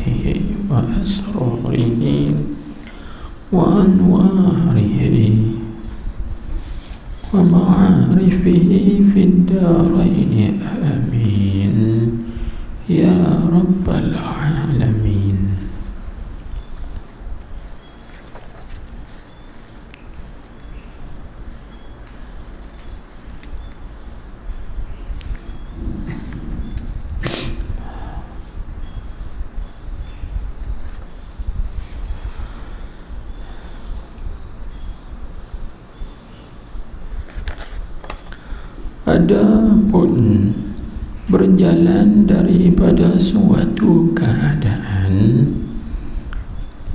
ayatihi wa asrarihi wa anwarihi wa ma'arifihi fid daraini amin ya rabbal alamin. Adapun berjalan daripada suatu keadaan,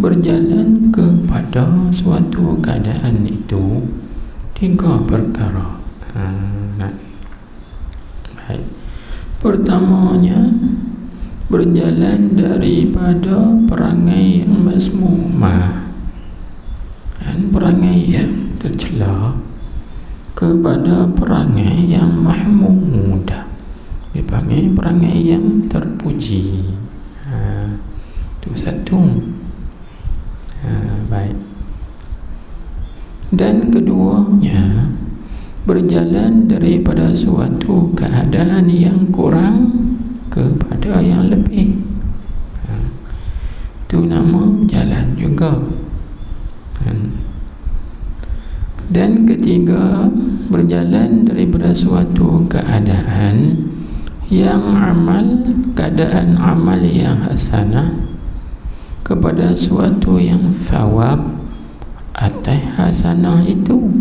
berjalan kepada suatu keadaan itu tiga perkara. Baik. Pertamanya, berjalan daripada perangai yang mazmumah dan perangai yang tercela kepada perangai yang mahmudah, dipanggil perangai yang terpuji. Itu satu. Baik. Dan keduanya, berjalan daripada suatu keadaan yang kurang kepada yang lebih. Itu nama jalan juga. Dan ketiga, berjalan daripada suatu keadaan yang amal, keadaan amal yang hasanah kepada suatu yang thawab atas hasanah itu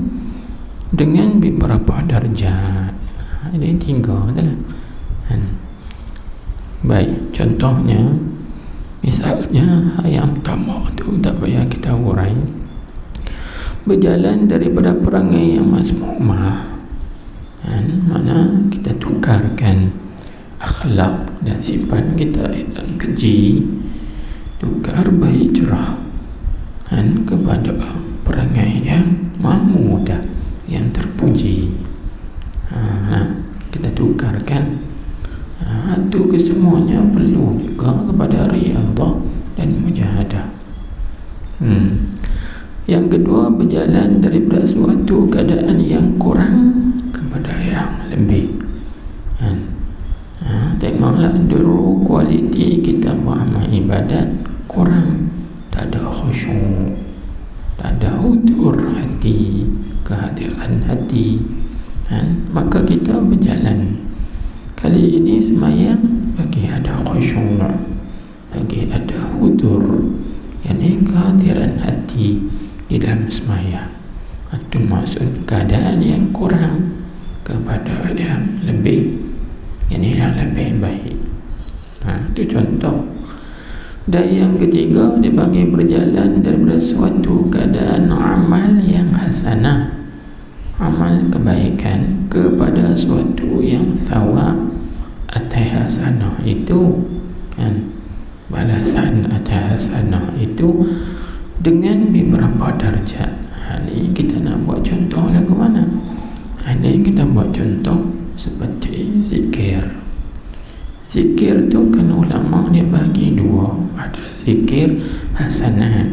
dengan beberapa darjat. Ada tiga adalah. Baik, contohnya misalnya yang pertama tu tak payah kita urai. Berjalan daripada perangai yang mazmumah, mana kita tukarkan akhlak dan sifat kita yang keji, tukar berhijrah kepada perangai yang mahmudah, yang terpuji. Kita tukarkan. Itu kesemuanya perlu juga kepada riyadhah dan mujahadah. Yang kedua, berjalan daripada suatu keadaan yang kurang kepada yang lebih. Tengoklah dulu kualiti kita beramal ibadat kurang, tak ada khusyuk, tak ada hudur hati, kehadiran hati. Maka kita berjalan. Kali ini semayang bagi ada khusyuk, bagi ada hudur, yakni kehadiran hati di dalam semayang. Itu maksud keadaan yang kurang kepada yang lebih, ini yang lebih baik. Itu contoh. Dan yang ketiga, dipanggil berjalan daripada suatu keadaan amal yang hasanah, amal kebaikan kepada suatu yang thawab atas hasanah itu, balasan atas hasanah itu dengan beberapa darjat. Ini kita nak buat contoh lagu mana? Ini kita buat contoh seperti zikir. Zikir tu kan ulama dia bagi dua. Ada zikir hasanah,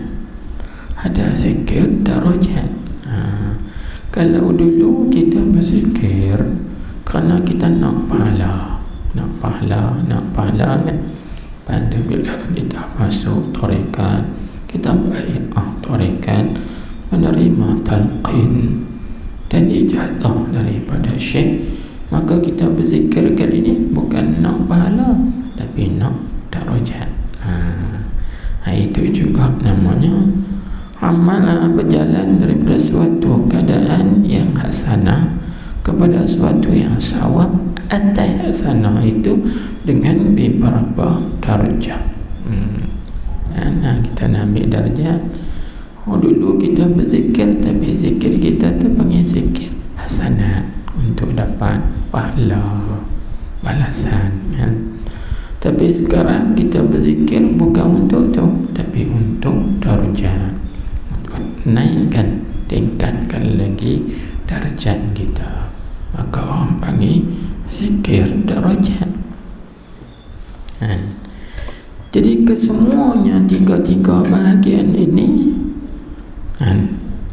ada zikir darajat. Kalau dulu kita berzikir kerana kita nak pahala kan. Pada bila kita masuk tarekat, kita bai'ah tarekat, menerima talqin dan ijazah daripada syekh, maka kita berzikir kali ini bukan nak pahala tapi nak darajat. Itu juga namanya amal berjalan daripada suatu keadaan yang hasanah kepada suatu yang sawab atas hasanah itu dengan beberapa darjat. Kita nak ambil darjat. Dulu kita berzikir, tapi zikir kita tu panggil zikir hasanat untuk dapat pahala, balasan. Tapi sekarang kita berzikir bukan untuk tu, tapi untuk darjat, untuk naikkan, tingkatkan lagi darjat kita. Maka orang panggil zikir darjat. Jadi kesemuanya tiga-tiga bahagian ini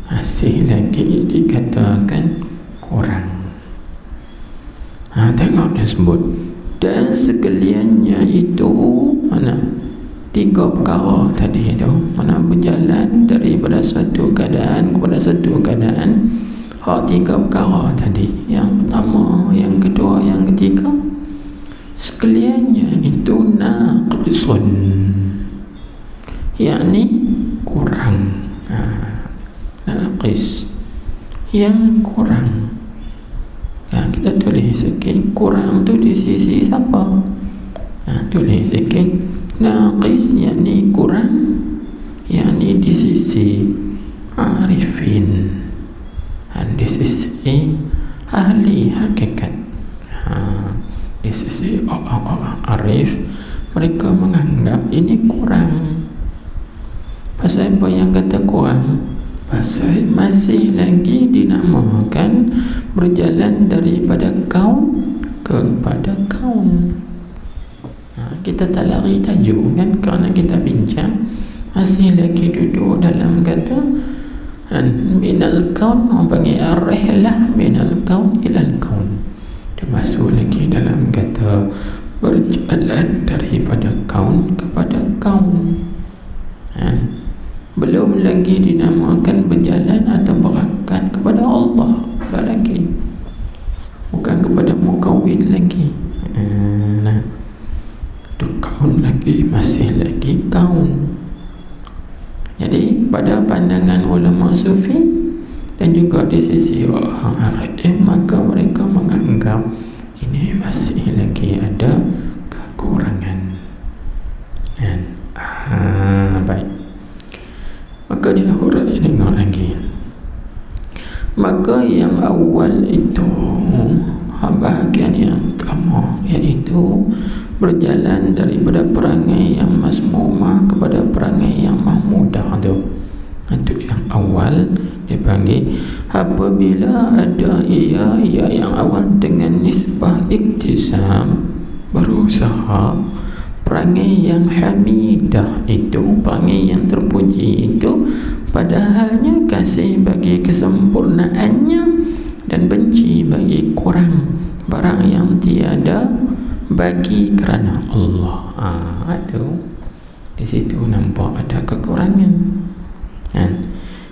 masih lagi dikatakan kurang. Tengok dia sebut, dan sekaliannya itu mana tiga perkara tadi itu, mana berjalan daripada satu keadaan kepada satu keadaan. Tiga perkara tadi, yang pertama, yang kedua, yang ketiga, sekaliannya itu naqisun, yakni kurang. Naqis, yang kurang. Kita tulis sikit, kurang tu di sisi siapa? Tulis sikit, naqis yakni kurang, yakni di sisi arifin, di sisi ahli hakikat. Di sisi orang-orang arif, mereka menganggap ini kurang. Pasal apa yang kata kurang? Pasal masih lagi dinamakan berjalan daripada kaun kepada kaun. Kita tak lari tajuk kan, kerana kita bincang masih lagi duduk dalam kata minal kaun, orang panggil ar-rihlah minal kaun ilal kaun. Dia masuk lagi dalam kata berjalan daripada kaun kepada kaun. Belum lagi dinamakan berjalan atau berangkat kepada Allah lagi, bukan kepada mukawin lagi. Itu kaun lagi, masih lagi kaun. Jadi pada pandangan ulama sufi dan juga di sisi orang arif, maka mereka menganggap ini masih lagi ada kekurangan. Baik, maka dia hurai dengar lagi. Maka yang awal itu bahagian yang pertama, iaitu berjalan daripada perangai yang masmumah kepada perangai yang mahmudah tu. Itu yang awal dipanggil. Apabila ada ia yang awal dengan nisbah iktisam, berusaha, perangai yang hamidah itu, perangai yang terpuji itu, padahalnya kasih bagi kesempurnaannya dan benci bagi kurang barang yang tiada bagi kerana Allah. Itu di situ nampak ada kekurangan.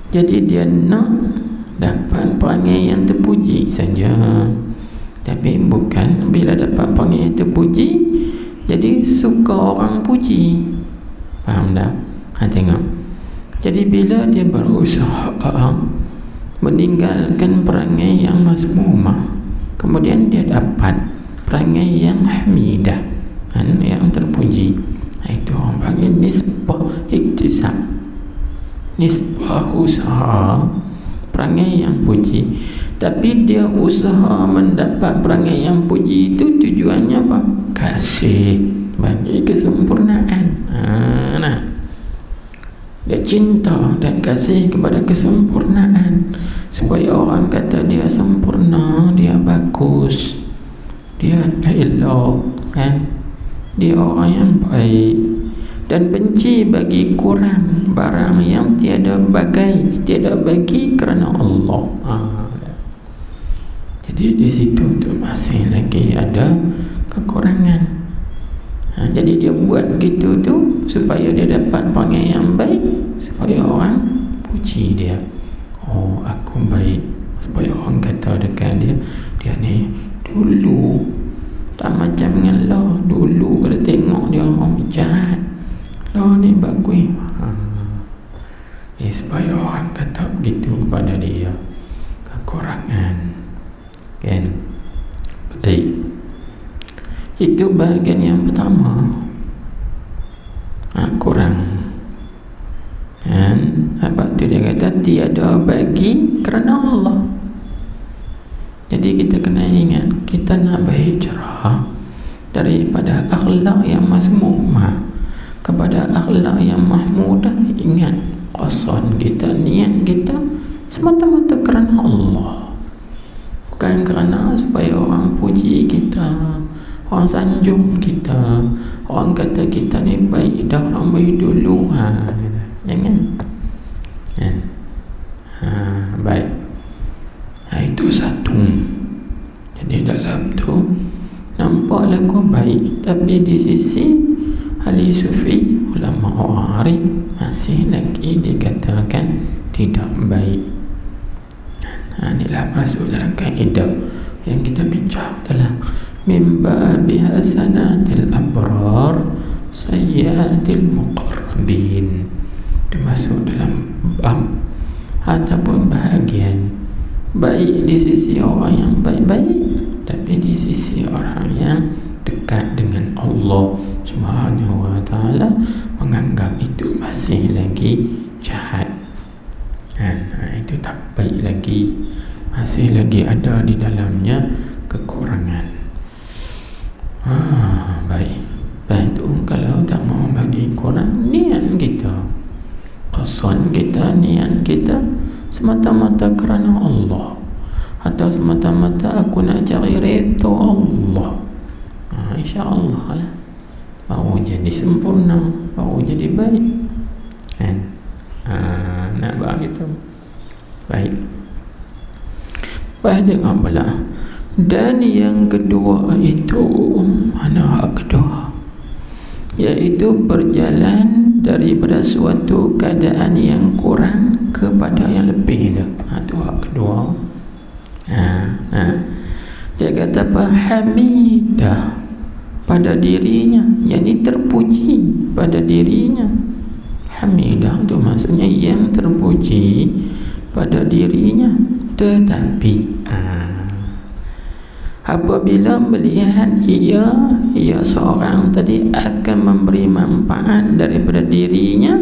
Jadi dia nak dapat perangai yang terpuji saja, tapi bukan bila dapat perangai yang terpuji jadi suka orang puji. Faham tak? Tengok. Jadi bila dia berusaha meninggalkan perangai yang masmumah, kemudian dia dapat perangai yang hamidah, yang terpuji, itu orang panggil nisbah iktisab, nisbah usaha perangai yang puji. Tapi dia usaha mendapat perangai yang puji itu tujuannya apa? Kasih bagi kesempurnaan. Dia cinta dan kasih kepada kesempurnaan, supaya orang kata dia sempurna, dia bagus, dia elok, dia orang yang baik, dan benci bagi kurang barang yang tiada bagi kerana Allah. Jadi di situ tu masih lagi ada kekurangan. Jadi dia buat gitu tu supaya dia dapat perangai yang baik, supaya orang puji dia. Oh, aku baik, supaya orang kata dekat dia ni dulu tak macam dengan lah. Dulu kalau tengok dia orang jahat, lah ni bagus. Supaya orang kata begitu kepada dia. Kekurangan, kan? Baik, itu bahagian yang pertama. Kurang. Sebab tu dia kata tiada bagi kerana Allah. Jadi kita kena ingat, kita nak berhijrah daripada akhlak yang mazmumah kepada akhlak yang mahmudah. Ingat, qasad kita, niat kita semata-mata kerana Allah, bukan kerana supaya orang puji kita, orang sanjung kita, orang kata kita ni baik dah, orang baik dulu. Jangan. Baik. Itu satu. Jadi dalam tu nampak lagu baik, tapi di sisi ahli sufi, ulama orang arif, masih lagi dikatakan tidak baik. Inilah masuk dalam kaedah yang kita bincang adalah min babi hasanatil abrar sayyatil muqarrabin. Dia masuk dalam bab ataupun bahagian baik di sisi orang yang baik-baik, tapi di sisi orang yang dekat dengan Allah Subhanahu wa ta'ala menganggap itu masih lagi jahat. Itu tak baik lagi, masih lagi ada di dalamnya kekurangan. Baik. Baik tu kalau tak mau bagi kurang, niat kita, qasad kita, niat kita semata-mata kerana Allah, atau semata-mata aku nak cari redha Allah. InsyaAllah lah, baru jadi sempurna, baru jadi baik. Nak buat gitu. Baik. Baik, tengok pula. Dan yang kedua itu, mana hak kedua? Iaitu berjalan daripada suatu keadaan yang kurang kepada yang lebih tu. Itu hak kedua. Dia kata apa? Hamidah pada dirinya, yakni terpuji pada dirinya. Hamidah tu maksudnya yang terpuji pada dirinya. Tetapi apabila melihat ia seorang tadi akan memberi manfaat daripada dirinya,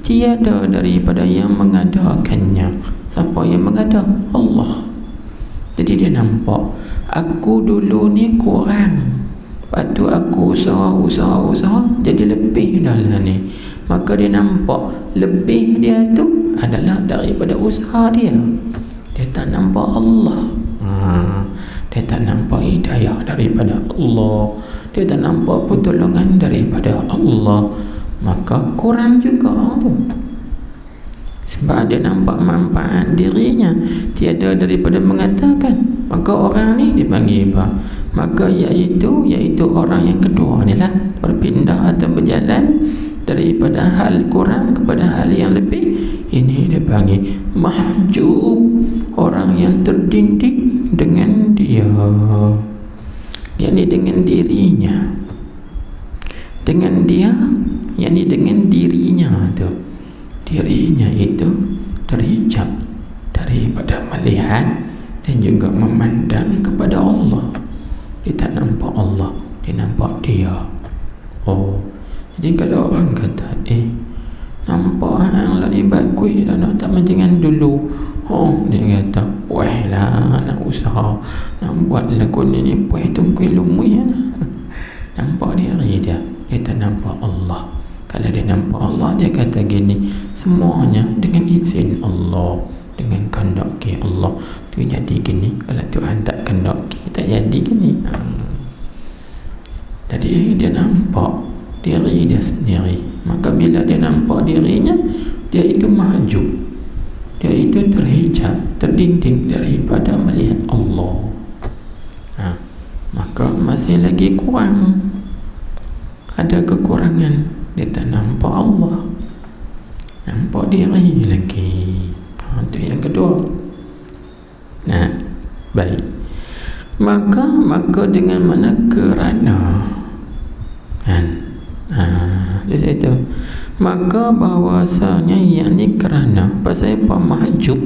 tiada daripada yang mengadakannya. Siapa yang mengada? Allah. Jadi dia nampak aku dulu ni kurang, lepas tu aku usaha jadi lebih dah lah ni. Maka dia nampak lebih dia tu adalah daripada usaha dia. Dia tak nampak Allah. Dia tak nampak hidayah daripada Allah, dia tak nampak pertolongan daripada Allah. Maka kurang juga tu. Sebab dia nampak manfaat dirinya, tiada daripada mengatakan. Maka orang ni dipanggil apa? Maka iaitu orang yang kedua ni lah, berpindah atau berjalan daripada hal kurang kepada hal yang lebih. Ini dia panggil mahjub, orang yang terdindik dengan dia, yakni dengan dirinya, dengan dia, yakni dengan dirinya tu. Dirinya itu terhijab daripada melihat dan juga memandang kepada Allah. Dia tak nampak Allah, dia nampak dia. Jadi kalau orang kata nampak hang lah ni bagus dah, nak tak macam dulu. Dia kata weh lah, nak usaha nak buat lagu ni puas tungkui lumui. Nampak diri dia, dia tak nampak Allah. Kalau dia nampak Allah, dia kata gini, semuanya dengan izin Allah, dengan kehendaki Allah tu jadi gini. Kalau Tuhan tak kehendaki, tak jadi gini. Jadi dia nampak diri dia sendiri. Maka bila dia nampak dirinya, dia itu mahjub, dia itu terhijab, terdinding daripada melihat Allah. Maka masih lagi kurang, ada kekurangan. Dia tak nampak Allah, nampak diri lagi. Itu yang kedua. Baik. Maka dengan mana? Kerana dia kata maka bahawasanya, yakni kerana, pasal apa? Mahjub.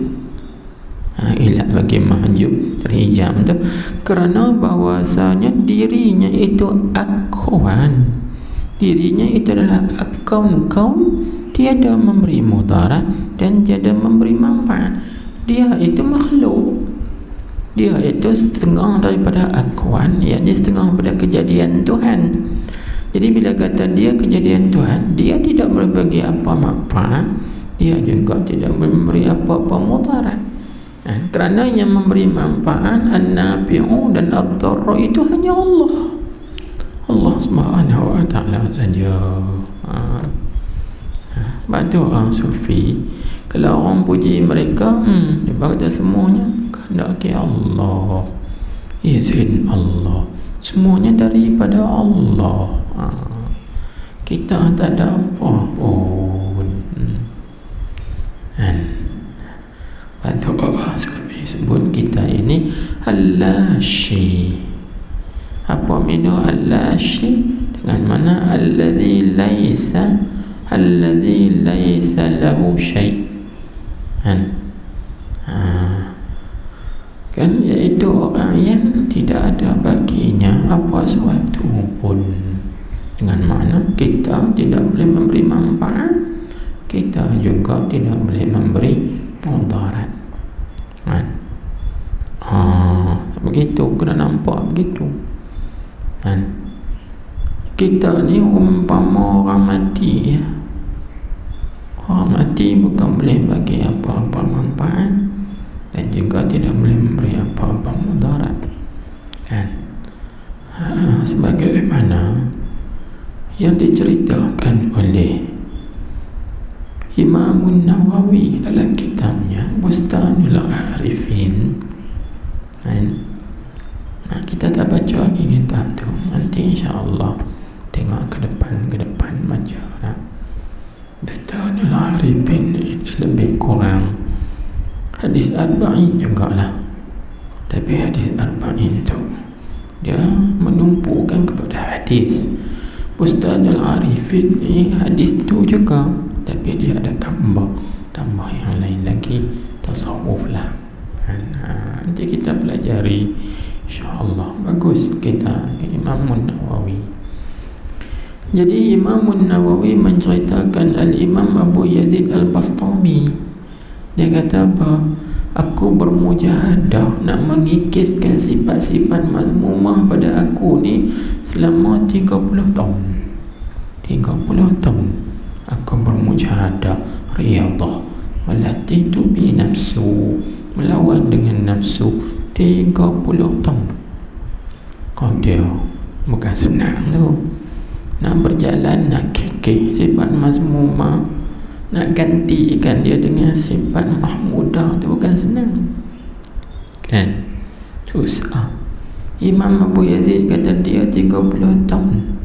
Ilat bagi mahjub, terhijab tu. Kerana bahawasanya dirinya itu akwan, dirinya itu adalah kaum tiada memberi mudarat dan tiada memberi manfaat. Dia itu makhluk, dia itu setengah daripada akwan, yakni setengah daripada kejadian Tuhan. Jadi bila kata dia kejadian Tuhan, dia tidak berbagi apa manfaat, dia juga tidak memberi apa-apa mudarat. Kerana yang memberi manfaat, an-nafi'u dan ad-darra itu hanya Allah. Allah Subhanahu wa Ta'ala saja. Batu orang sufi, kalau orang puji mereka, dia kata semuanya kehendaki Allah, izin Allah, semuanya daripada Allah. Kita tak ada apa pun. Dan batu orang sufi sebut kita ini al-lashi. Apa makna al-lashi? Dengan mana alladhi laisa lahu syai'. Kan iaitu orang yang tidak ada baginya apa suatu pun. Dengan mana kita tidak boleh memberi manfaat, kita juga tidak boleh memberi mudarat. Begitu, kena nampak begitu. Kita ni umpama orang mati, ya. Orang mati bukan boleh bagi apa-apa manfaat dan juga tidak boleh memberi apa-apa mudarat, kan? Sebagaimana yang diceritakan oleh Imam Nawawi dalam kitabnya Bustanul Arifin, kan? Kita tak baca lagi kitab tu, nanti insya-Allah tengok ke depan baca. Bustanul Arifin lebih kurang hadis arba'in jugalah, tapi hadis arba'in tu dia menumpukan kepada hadis. Bustanul Arifin ni hadis tu juga, tapi dia ada tambah yang lain lagi, tasawuf lah. Nanti kita pelajari insya-Allah. Bagus kita Imam Nawawi. Jadi Imam Nawawi menceritakan Al-Imam Abu Yazid Al-Bastami. Dia kata apa? Aku bermujahadah nak mengikiskan sifat-sifat mazmumah pada aku ni selama 30 tahun. 30 tahun aku bermujahadah, riyadah, melatih tubi nafsu, melawan dengan nafsu 30 tahun. Kau dia bukan senang tu. Nak berjalan, nak kikih sifat mazmumah, nak gantikan dia dengan sifat mahmudah, tu bukan senang, kan? Susah. Imam Abu Yazid kata dia 30 tahun.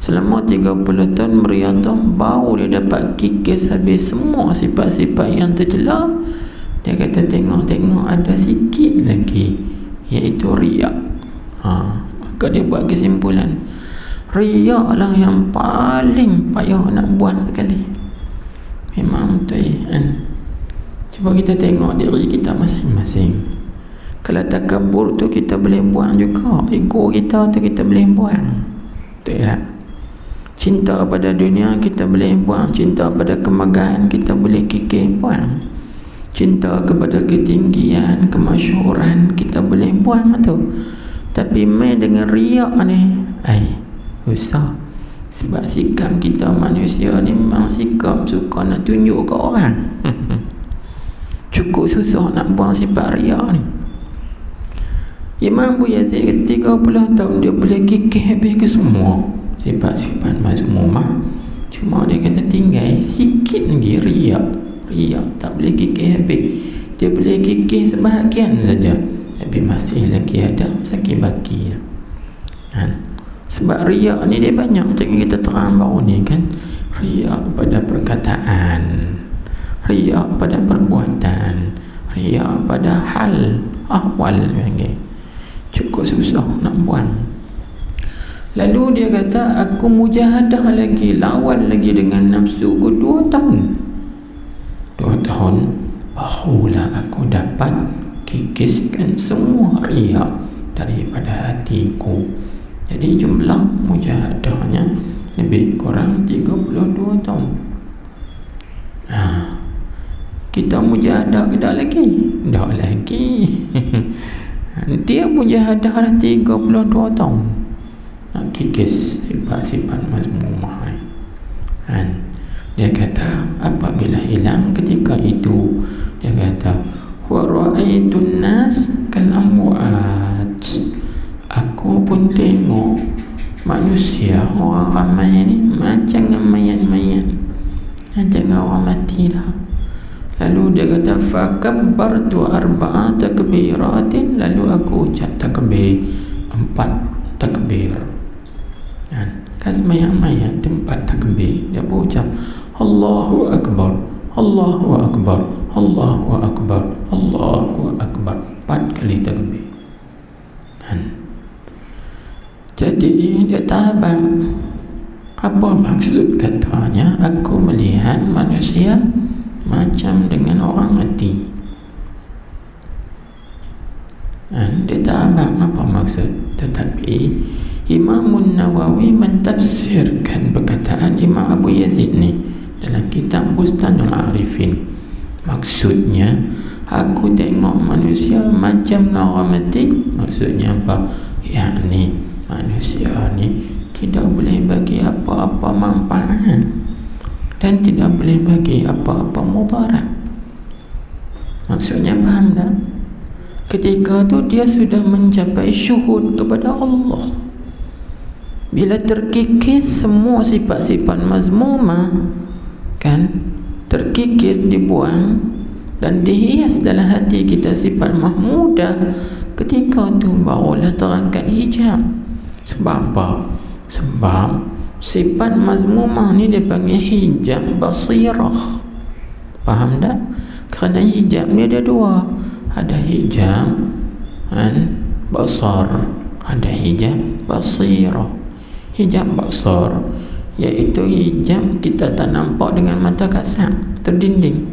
Selama 30 tahun meriadah, baru dia dapat kikis habis semua sifat-sifat yang tercela. Dia kata tengok ada sikit lagi, iaitu riak. Maka dia buat kesimpulan, riak lah yang paling payah nak buat sekali. Memang betul, kan? Cuba kita tengok diri kita masing-masing. Kalau takabur tu kita boleh buang juga, ego kita tu kita boleh buang, betul tak? Cinta pada dunia kita boleh buang, cinta pada kemegahan kita boleh kikih buang, cinta kepada ketinggian, kemasyhuran kita boleh buang tu. Tapi main dengan riak ni, susah. Sebab sikap kita manusia ni memang sikap suka nak tunjuk ke orang. Cukup susah nak buang sifat riak ni. Imam Abu Yazid kata 30 tahun dia boleh kikih habis ke semua sifat-sifat mazmumah. Cuma dia kata tinggal sikit lagi riak tak boleh kikih habis. Dia boleh kikih sebahagian saja, tapi masih lagi ada sakit baki. Sebab riak ni dia banyak, macam kita terang baru ni, kan? Riak pada perkataan, riak pada perbuatan, riak pada hal ahwal, cukup susah nak buang. Lalu dia kata aku mujahadah lagi, lawan lagi dengan nafsu ku 2 tahun. 2 tahun barulah aku dapat kikiskan semua riak daripada hatiku. Jadi jumlah mujahadahnya lebih kurang 32 tahun. Kita mujahadah ke tak lagi? Tak lagi. Dia mujahadah dah 32 tahun nak kikis sifat-sifat mazmumah. Dia kata apabila hilang ketika itu, dia kata wa ra'aitun nas kal amwat, aku pun tengok manusia, orang ramai ni macam dengan mayat-mayat, macam dengan orang mati dah. Lalu dia kata fakabbartu arba'a takbiratin, lalu aku ucap takbir 4 takbir. Kan semayang-mayat tempat takbir, dia berucap Allahu Akbar, Allahu Akbar, Allahu Akbar, Allahu Akbar, 4 kali takbir. Jadi dia tahan. Apa maksud katanya? Aku melihat manusia macam dengan orang mati. Dia tahan apa maksud. Tetapi Imam Nawawi mentafsirkan perkataan Imam Abu Yazid ni dalam kitab Bustanul Arifin. Maksudnya, aku tengok manusia macam dengan orang mati. Maksudnya apa? Yakni manusia ni tidak boleh bagi apa-apa manfaat dan tidak boleh bagi apa-apa mudarat. Maksudnya faham tak? Ketika tu dia sudah mencapai syuhud kepada Allah. Bila terkikis semua sifat-sifat mazmumah, kan, terkikis, dibuang dan dihias dalam hati kita sifat mahmudah, ketika tu barulah terangkat hijab. Sebab apa? Sebab sifat mazmumah ni dia panggil hijab basirah. Faham tak? Kerana hijab ni ada dua. Ada hijab basar, ada hijab basirah. Hijab basar iaitu hijab kita tak nampak dengan mata kasar, terdinding.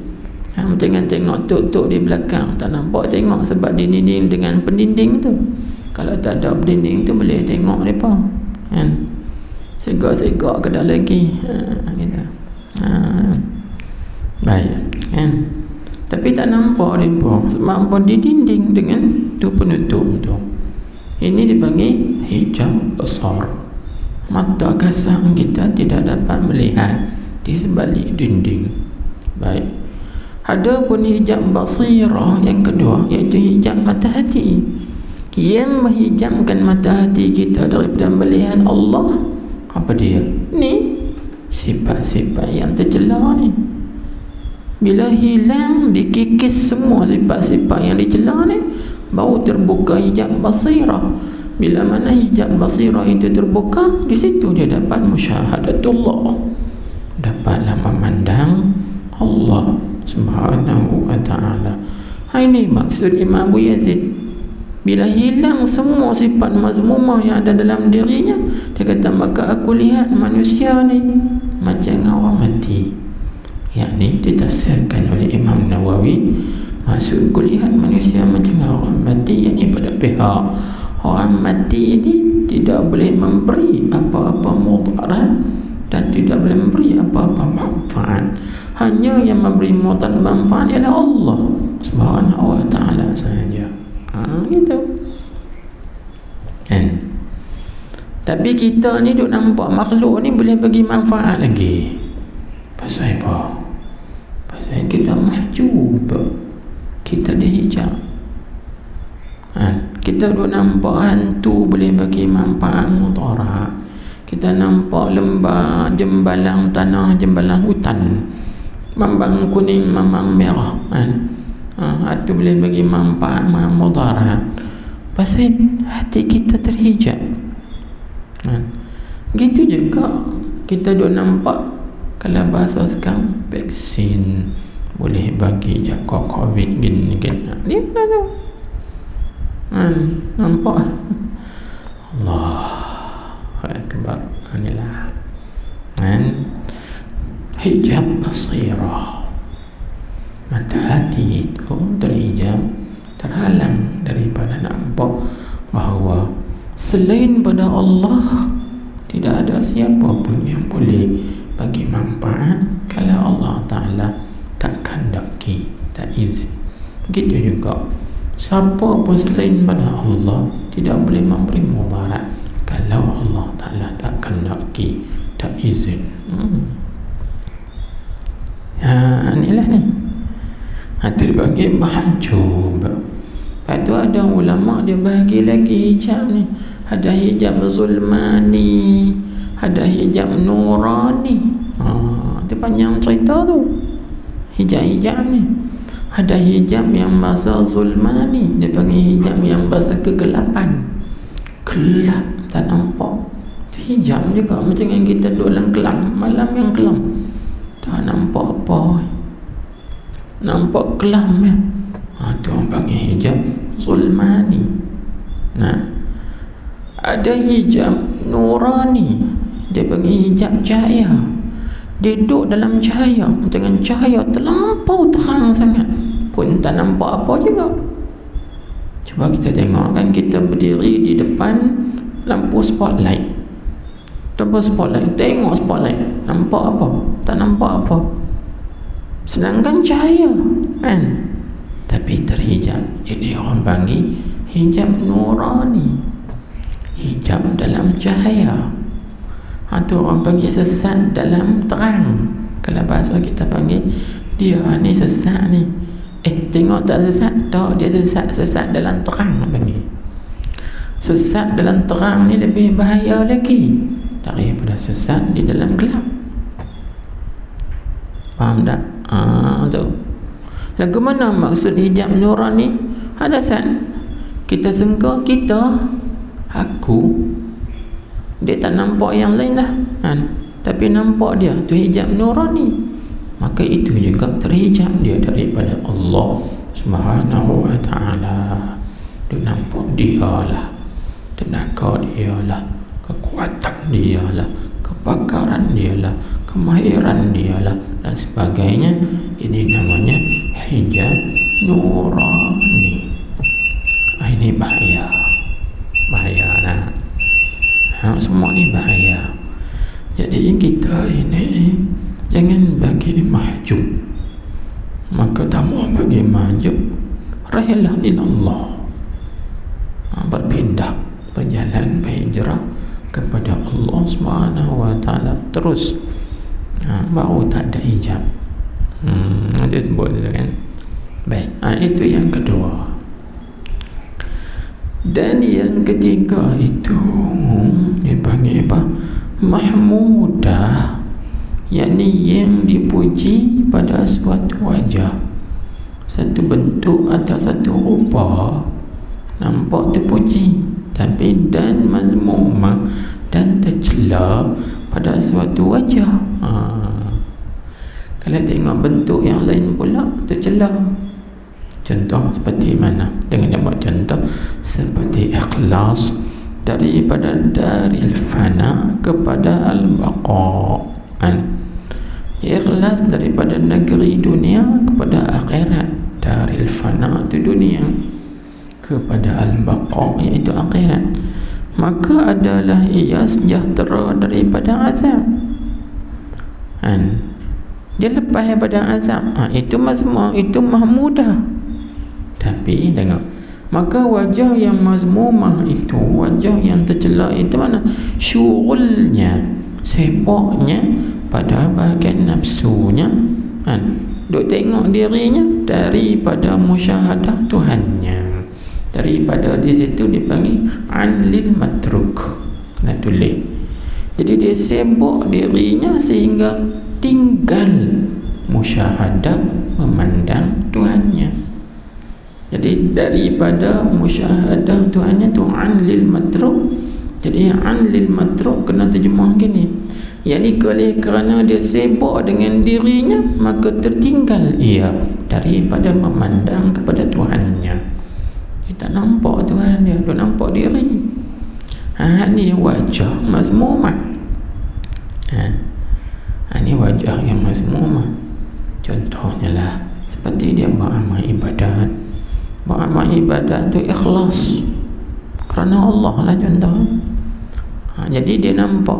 Jangan tengok tok-tok di belakang, tak nampak tengok sebab dinding dengan pendinding tu. Kalau tak ada pendinding tu boleh tengok mereka, kan? Segak-segak ke dah lagi, gitu. Baik, kan? Tapi tak nampak mereka sebab apa? Di dinding dengan tu penutup tu. Ini dipanggil hijab basar. Mata kasar kita tidak dapat melihat di sebalik dinding. Baik. Ada pun hijab basirah yang kedua, iaitu hijab mata hati, yang menghijabkan mata hati kita daripada melihat Allah. Apa dia? Ni sifat-sifat yang tercela ni. Bila hilang, dikikis semua sifat-sifat yang dicela ni, baru terbuka hijab basirah. Bila mana hijab basirah itu terbuka, di situ dia dapat musyahadatullah, dapatlah memandang Allah Subhanahu wa ta'ala. Ini maksud Imam Abu Yazid. Bila hilang semua sifat mazmumah yang ada dalam dirinya, dia kata maka aku lihat manusia ni macam orang mati. Yakni ditafsirkan oleh Imam Nawawi, maksud kulihat manusia macam orang mati, yakni pada pihak orang mati ini tidak boleh memberi apa-apa mudarat dan tidak boleh memberi apa-apa manfaat. Hanya yang memberi mudarat manfaat ialah Allah Subhanahu wa ta'ala sahaja. Gitu. Kan? Tapi kita ni duk nampak makhluk ni boleh bagi manfaat lagi. Pasal apa? Pasal kita mahjub, kita dihijab. Kita duk nampak hantu boleh bagi manfaat mudarat. Kita nampak lembah, jembalang tanah, jembalang hutan, mambang kuning, mambang merah, itu boleh bagi manfaat mudarat. Pasal hati kita terhijab. Gitu juga kita duk nampak, kalau bahasa sekarang, vaksin boleh bagi jaga COVID gini. Dia dah tahu. Nampak? Allahu Akbar. Inilah hijab basirah. Mata hati itu terhijab, terhalang daripada nampak bahawa selain pada Allah tidak ada siapa pun yang boleh bagi manfaat kalau Allah Ta'ala tak kandaki, tak izin. Begitu juga siapa pun selain pada Allah tidak boleh memberi mudarat kalau Allah Ta'ala tak kandaki, tak izin. Inilah ni. Itu dibagi mahjub. Lepas tu ada ulama dia bagi lagi hijab ni. Ada hijab zulmani, ada hijab nurani. Itu panjang cerita tu. Hijab-hijab ni. Ada hijab yang bahasa zulmani, dia panggil hijab yang bahasa kegelapan. Gelap, tak nampak. Itu hijab juga macam yang kita duduk dalam kelam, malam yang kelam. Tak nampak apa. Nampak kelam ya. Itu orang panggil hijab zulmani. Nah, ada hijab nurani, dia panggil hijab cahaya. Dia duduk dalam cahaya, dengan cahaya terlampau terang sangat pun tak nampak apa juga. Cuba kita tengok kan, kita berdiri di depan lampu spotlight, tengok spotlight, nampak apa? Tak nampak apa. Sedangkan cahaya kan, tapi terhijab. Jadi orang panggil hijab nurani, hijab dalam cahaya. Itu orang panggil sesat dalam terang. Kalau bahasa kita panggil, dia ni sesat ni. Tengok tak sesat? Tak, dia sesat dalam terang. Panggil sesat dalam terang ni lebih bahaya lagi daripada sesat di dalam gelap. Faham tak? Tu. Lagu mana maksud hijab nurani? Ada san kita sangka aku, dia tak nampak yang lain dah kan? Tapi nampak dia tu hijab nurani, maka itu juga terhijab dia daripada Allah Subhanahu wa ta'ala. Dia nampak dia lah, tenaga dia lah, kekuatan dia lah, kebakaran dia lah, kemahiran dia lah dan sebagainya. Ini namanya hijab nurani. Ini bahaya lah. Semua ni bahaya. Jadi kita ini jangan bagi mahjub. Maka tamu bagi mahjub, rahilah ilallah, berpindah, berjalan, berhijrah kepada Allah Subhanahu wa ta'ala terus. Baru tak ada hijab. Dia sebut tu kan. Baik, itu yang kedua. Dan yang ketiga itu dipanggil apa? Mahmudah, yakni yang dipuji pada suatu wajah, satu bentuk atau satu rupa nampak terpuji, tapi dan mazmumah dan tercela pada suatu wajah. Kalau tengok bentuk yang lain pula tercela. Contoh seperti mana? Dengan dia buat contoh seperti ikhlas daripada daril fana kepada al-baqa. Ikhlas daripada negeri dunia kepada akhirat. Daril fana itu dunia kepada al-baqa, iaitu akhirat. Maka adalah ia sejahtera daripada azab. Dia lepas daripada azab. Itu mazmum, itu mahmudah. Tapi tengok, maka wajah yang mazmumah itu, wajah yang tercela itu mana? Syughulnya, sibuknya pada bahagian nafsunya, duk tengok dirinya daripada musyahadah Tuhannya. Daripada di situ dipanggil anlil matruk. Kena tulis. Jadi dia sibuk dirinya sehingga tinggal musyahadah memandang Tuhannya. Jadi daripada musyahadah Tuhannya tu anlil matruk. Jadi anlil matruk kena terjemah gini, yakni kerana dia sibuk dengan dirinya, maka tertinggal ia daripada memandang kepada Tuhannya. Dia tak nampak Tuhan dia nampak diri. Ini wajah mazmumah. Ini wajah yang mazmumah. Contohnya lah seperti dia beramal ibadat. Beramal ibadat tu ikhlas kerana Allah lah contoh. Jadi dia nampak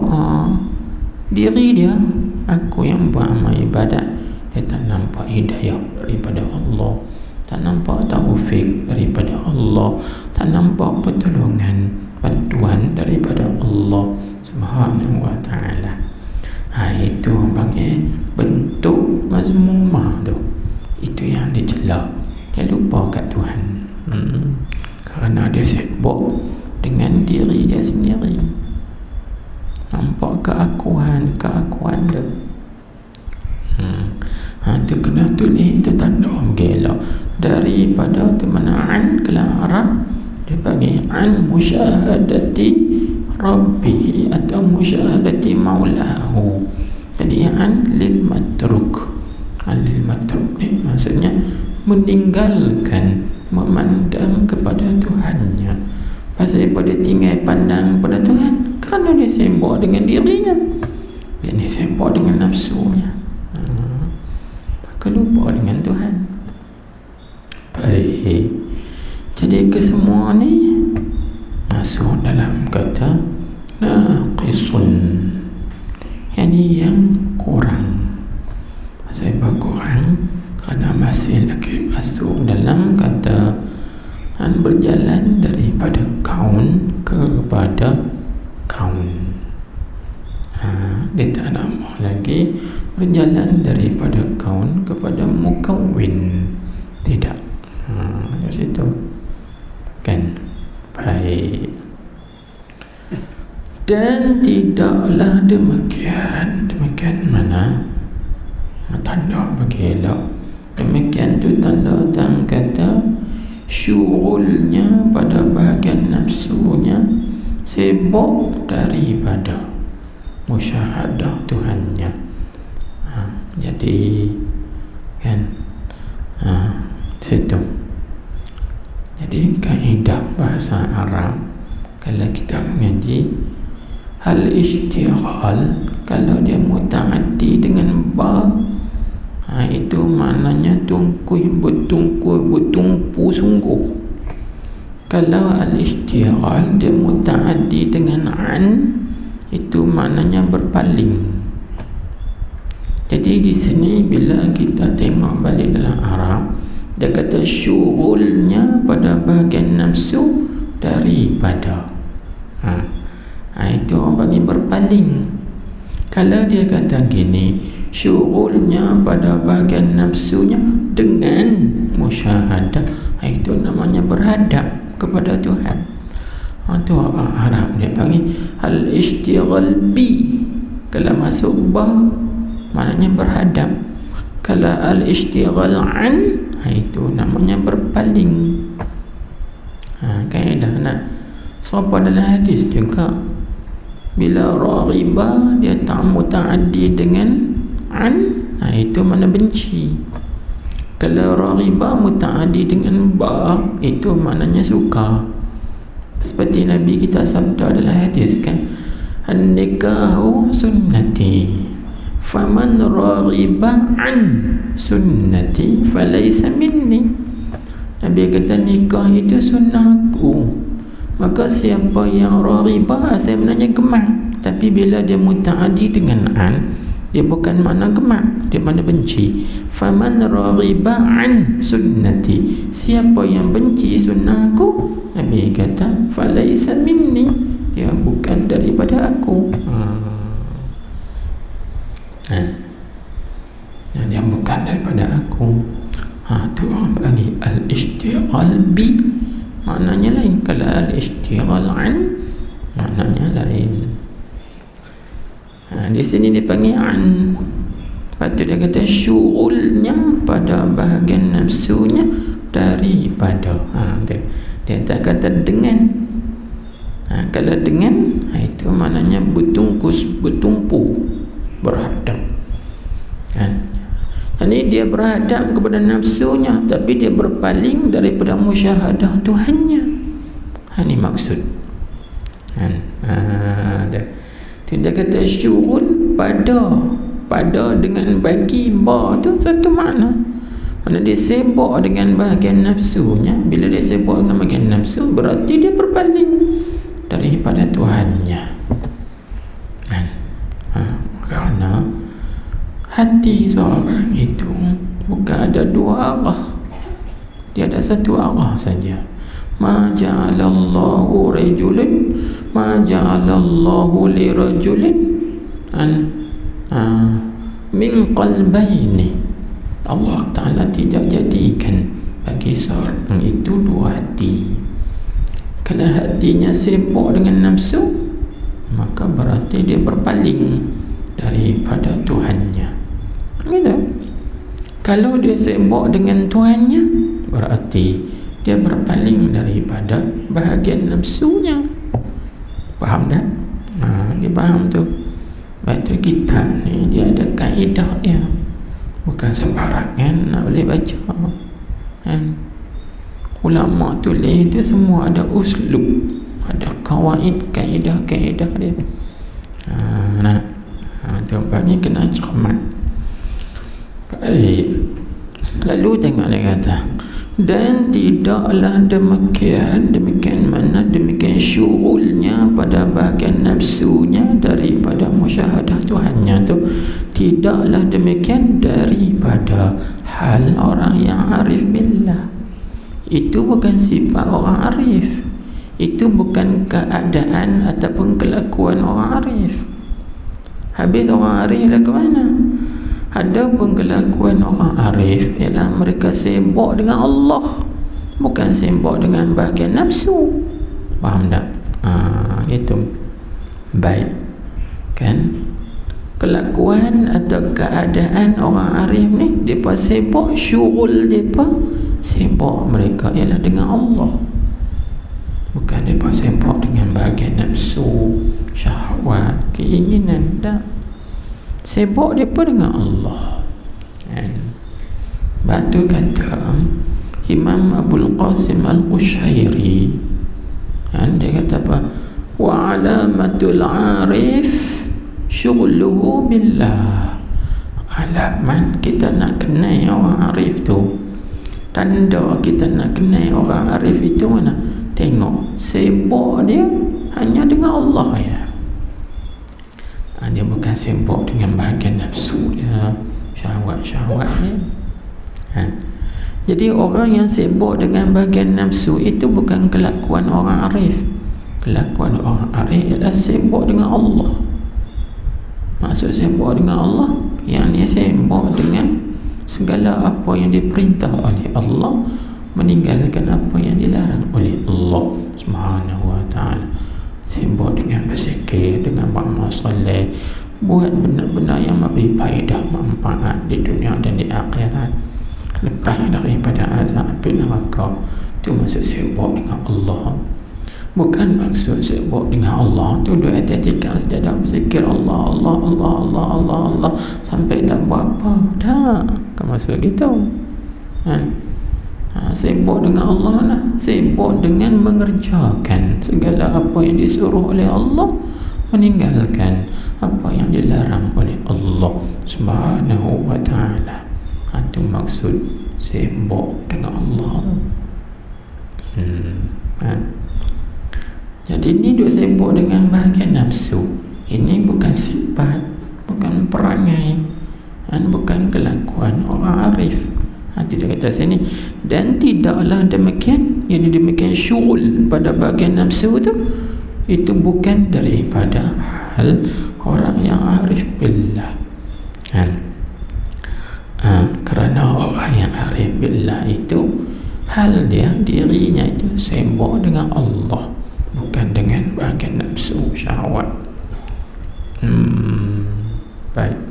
diri dia, aku yang beramal ibadat. Dia tak nampak hidayah daripada Allah, tak nampak taufik daripada Allah, tak nampak pertolongan, bantuan daripada Allah Subhanahu wa ta'ala. Itu panggil bentuk mazmumah tu. Itu yang dicela. Dia lupa kat Tuhan. tu kena tulis, tu tanda gelak daripada tu mana an kelam Arab dia panggil an musyahadati rabbih atau musyahadati maulahu. Jadi an lil matruk, an lil matruk ni maksudnya meninggalkan memandang kepada Tuhannya. Pasal pada tinggal pandang pada Tuhan kerana dia sibuk dengan dirinya, dia ni sibuk dengan nafsunya, maka lupa dengan Tuhan. Baik, jadi kesemua ni masuk dalam kata naqisun, yani yang kurang. Pasal apa kurang? Kerana masih lagi masuk dalam kata berjalan daripada kaun kepada kaun. Dia tak nama lagi berjalan daripada kaun kepada mukawwin. Tidak. Di situ kan. Baik. Dan tidaklah demikian. Demikian mana? Tanda bagi elok. Demikian tu tanda tang kata syughulnya pada bahagian nafsunya sibuk daripada musyahadah Tuhannya. Jadi kan situ. Jadi kaedah bahasa Arab kalau kita mengaji hal istighal, kalau dia mutaaddi dengan ba, itu maknanya bertumpu sungguh. Kalau al-istighal dia mutaaddi dengan an, itu maknanya berpaling. Jadi di sini bila kita tengok balik dalam Arab, dia kata syughulnya pada bahagian nafsu daripada itu orang panggil berpaling. Kalau dia kata gini, syughulnya pada bahagian nafsunya dengan musyahadah, itu namanya berhadap kepada Tuhan. Itu Arab dia panggil al-ishtighal bi. Kalau masuk ba maknanya berhadap. Kalau al-ishtighal an, itu namanya berpaling. Kaedah nak siapa dalam hadis juga, bila raghiba dia tak mutaaddi dengan an, itu mana benci. Kalau raghiba mutaaddi dengan ba, itu maknanya suka. Seperti Nabi kita sabda dalam hadis kan, an-nikahu sunnati faman raghiba an sunnati falaysa minni. Nabi kata nikah itu sunnahku, maka siapa yang raghiba sebenarnya gemar, tapi bila dia mutaaddi dengan an, dia bukan makna gemar, dia makna benci. Faman raghiba an sunnati, siapa yang benci sunnahku, Nabi kata falaysa minni, dia bukan daripada aku. Dia bukan daripada aku. Tu orang panggil al-ishtighal bi, maknanya lain. Kalau al-ishtighal an, maknanya lain. Di sini dipanggil an. Lepas tu dia kata syughulnya pada bahagian nafsunya daripada. Dia tak kata dengan. Kalau dengan, itu maknanya bertumpu, berhadap kan. Jadi dia berhadap kepada nafsunya, tapi dia berpaling daripada musyahadah Tuhannya. Ini maksud kan. Dia kata syughul pada dengan bagi ba tu satu makna. Mana dia sibuk dengan bahagian nafsunya. Bila dia sibuk dengan bahagian nafsu, berarti dia berpaling daripada Tuhannya kan. Kerana hati seorang itu bukan ada dua arah, dia ada satu arah saja. Ma ja'alallahu rajulin, ma ja'alallahu li rajulin min qalbaini. Allah Ta'ala tidak jadikan bagi seorang itu dua hati. Kalau hatinya sibuk dengan nafsu, maka berarti dia berpaling daripada Tuhannya. Gitu. Kalau dia sibuk dengan tuannya, berarti dia berpaling daripada bahagian nafsunya. Faham tak? Dia faham tu. Sebab tu kitab ni dia ada kaedah dia, bukan sembarangan nak boleh baca kan. Ulama tulis dia semua ada uslub, ada kawaid, kaedah-kaedah dia. Tempat ni kena cermat. Baik. Lalu tengok dia kata, dan tidaklah demikian mana demikian syughulnya pada bahagian nafsunya daripada musyahadah Tuhannya tu, tidaklah demikian daripada hal orang yang arif billah. Itu bukan sifat orang arif, itu bukan keadaan ataupun kelakuan orang arif. Habis orang arif lah ke mana? Ada pengkelakuan orang arif ialah mereka sibuk dengan Allah, bukan sibuk dengan bahagian nafsu. Faham tak? Itu baik kan? Kelakuan atau keadaan orang arif ni, mereka sibuk, syughul mereka sibuk mereka ialah dengan Allah, bukan mereka sibuk dengan bahagian nafsu, syahwat, keinginan. Tak, sibuk mereka dengan Allah kan? Batu kata Imam Abul Qasim Al-Qushairi kan, dia kata apa? Wa alamatul arif syughluhu billah. Alamat kita nak kenal orang arif tu, tanda kita nak kenal orang arif itu mana? Tengok sibuk dia hanya dengan Allah ya. Dia bukan sibuk dengan bahagian nafsu dia, syahwat-syahwat dia kan? Jadi orang yang sibuk dengan bahagian nafsu itu bukan kelakuan orang arif. Kelakuan orang arif adalah sibuk dengan Allah. Maksud sibuk dengan Allah, yang dia sibuk dengan segala apa yang diperintah oleh Allah, meninggalkan apa yang dilarang oleh Allah Subhanahu wa ta'ala. Sibuk dengan berzikir, dengan beramal soleh, buat benar-benar yang memberi faedah, manfaat di dunia dan di akhirat, lepas daripada azab api neraka. Itu maksud sibuk dengan Allah. Bukan maksud sibuk dengan Allah tu duduk atas tikar sejadah berzikir Allah, Allah, Allah, Allah, Allah, Allah sampai tak buat apa. Tak, bukan maksud gitu kan? Sibuk dengan Allah lah, sibuk dengan mengerjakan segala apa yang disuruh oleh Allah, meninggalkan apa yang dilarang oleh Allah Subhanahu wa ta'ala. Itu maksud sibuk dengan Allah. Jadi ini duk sibuk dengan bahagian nafsu. Ini bukan sifat, bukan perangai, dan bukan kelakuan orang arif. Dia kata sini, dan tidaklah demikian, yang demikian syughul pada bahagian nafsu itu bukan daripada hal orang yang arif billah kan? Kerana orang yang arif billah itu hal dia, dirinya itu sibuk dengan Allah, bukan dengan bahagian nafsu, syahwat. Baik.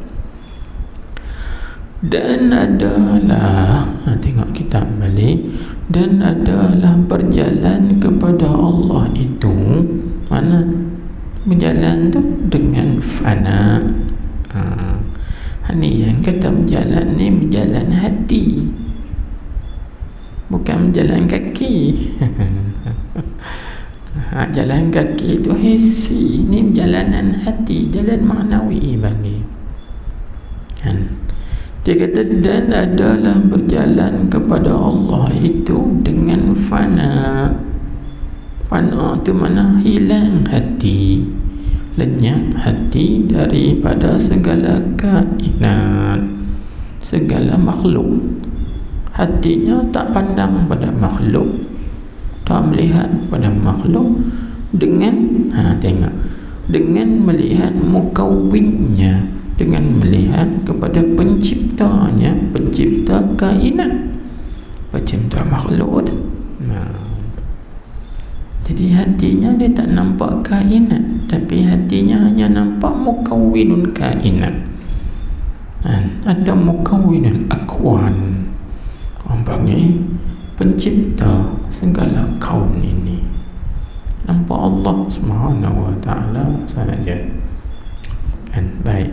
Dan adalah, tengok kitab balik, dan adalah berjalan kepada Allah itu, mana berjalan tu dengan fana. Ini yang kata berjalan ni, berjalan hati, bukan berjalan kaki. Jalan kaki itu hissi, ini jalanan hati, jalan maknawi bagi kan? Dia kata, dan adalah berjalan kepada Allah itu dengan fana. Fana itu mana? Hilang hati, lenyap hati daripada segala kainat, segala makhluk. Hatinya tak pandang pada makhluk, tak melihat pada makhluk, dengan tengok, dengan melihat mukawwinnya, dengan melihat kepada penciptanya, pencipta kainat, pencipta makhluk tu. Jadi hatinya dia tak nampak kainat, tapi hatinya hanya nampak mukawwinun kainat. atau mukawwinul akwan, orang panggil pencipta segala kaun ini. Nampak Allah Subhanahu wa ta'ala saja. Baik,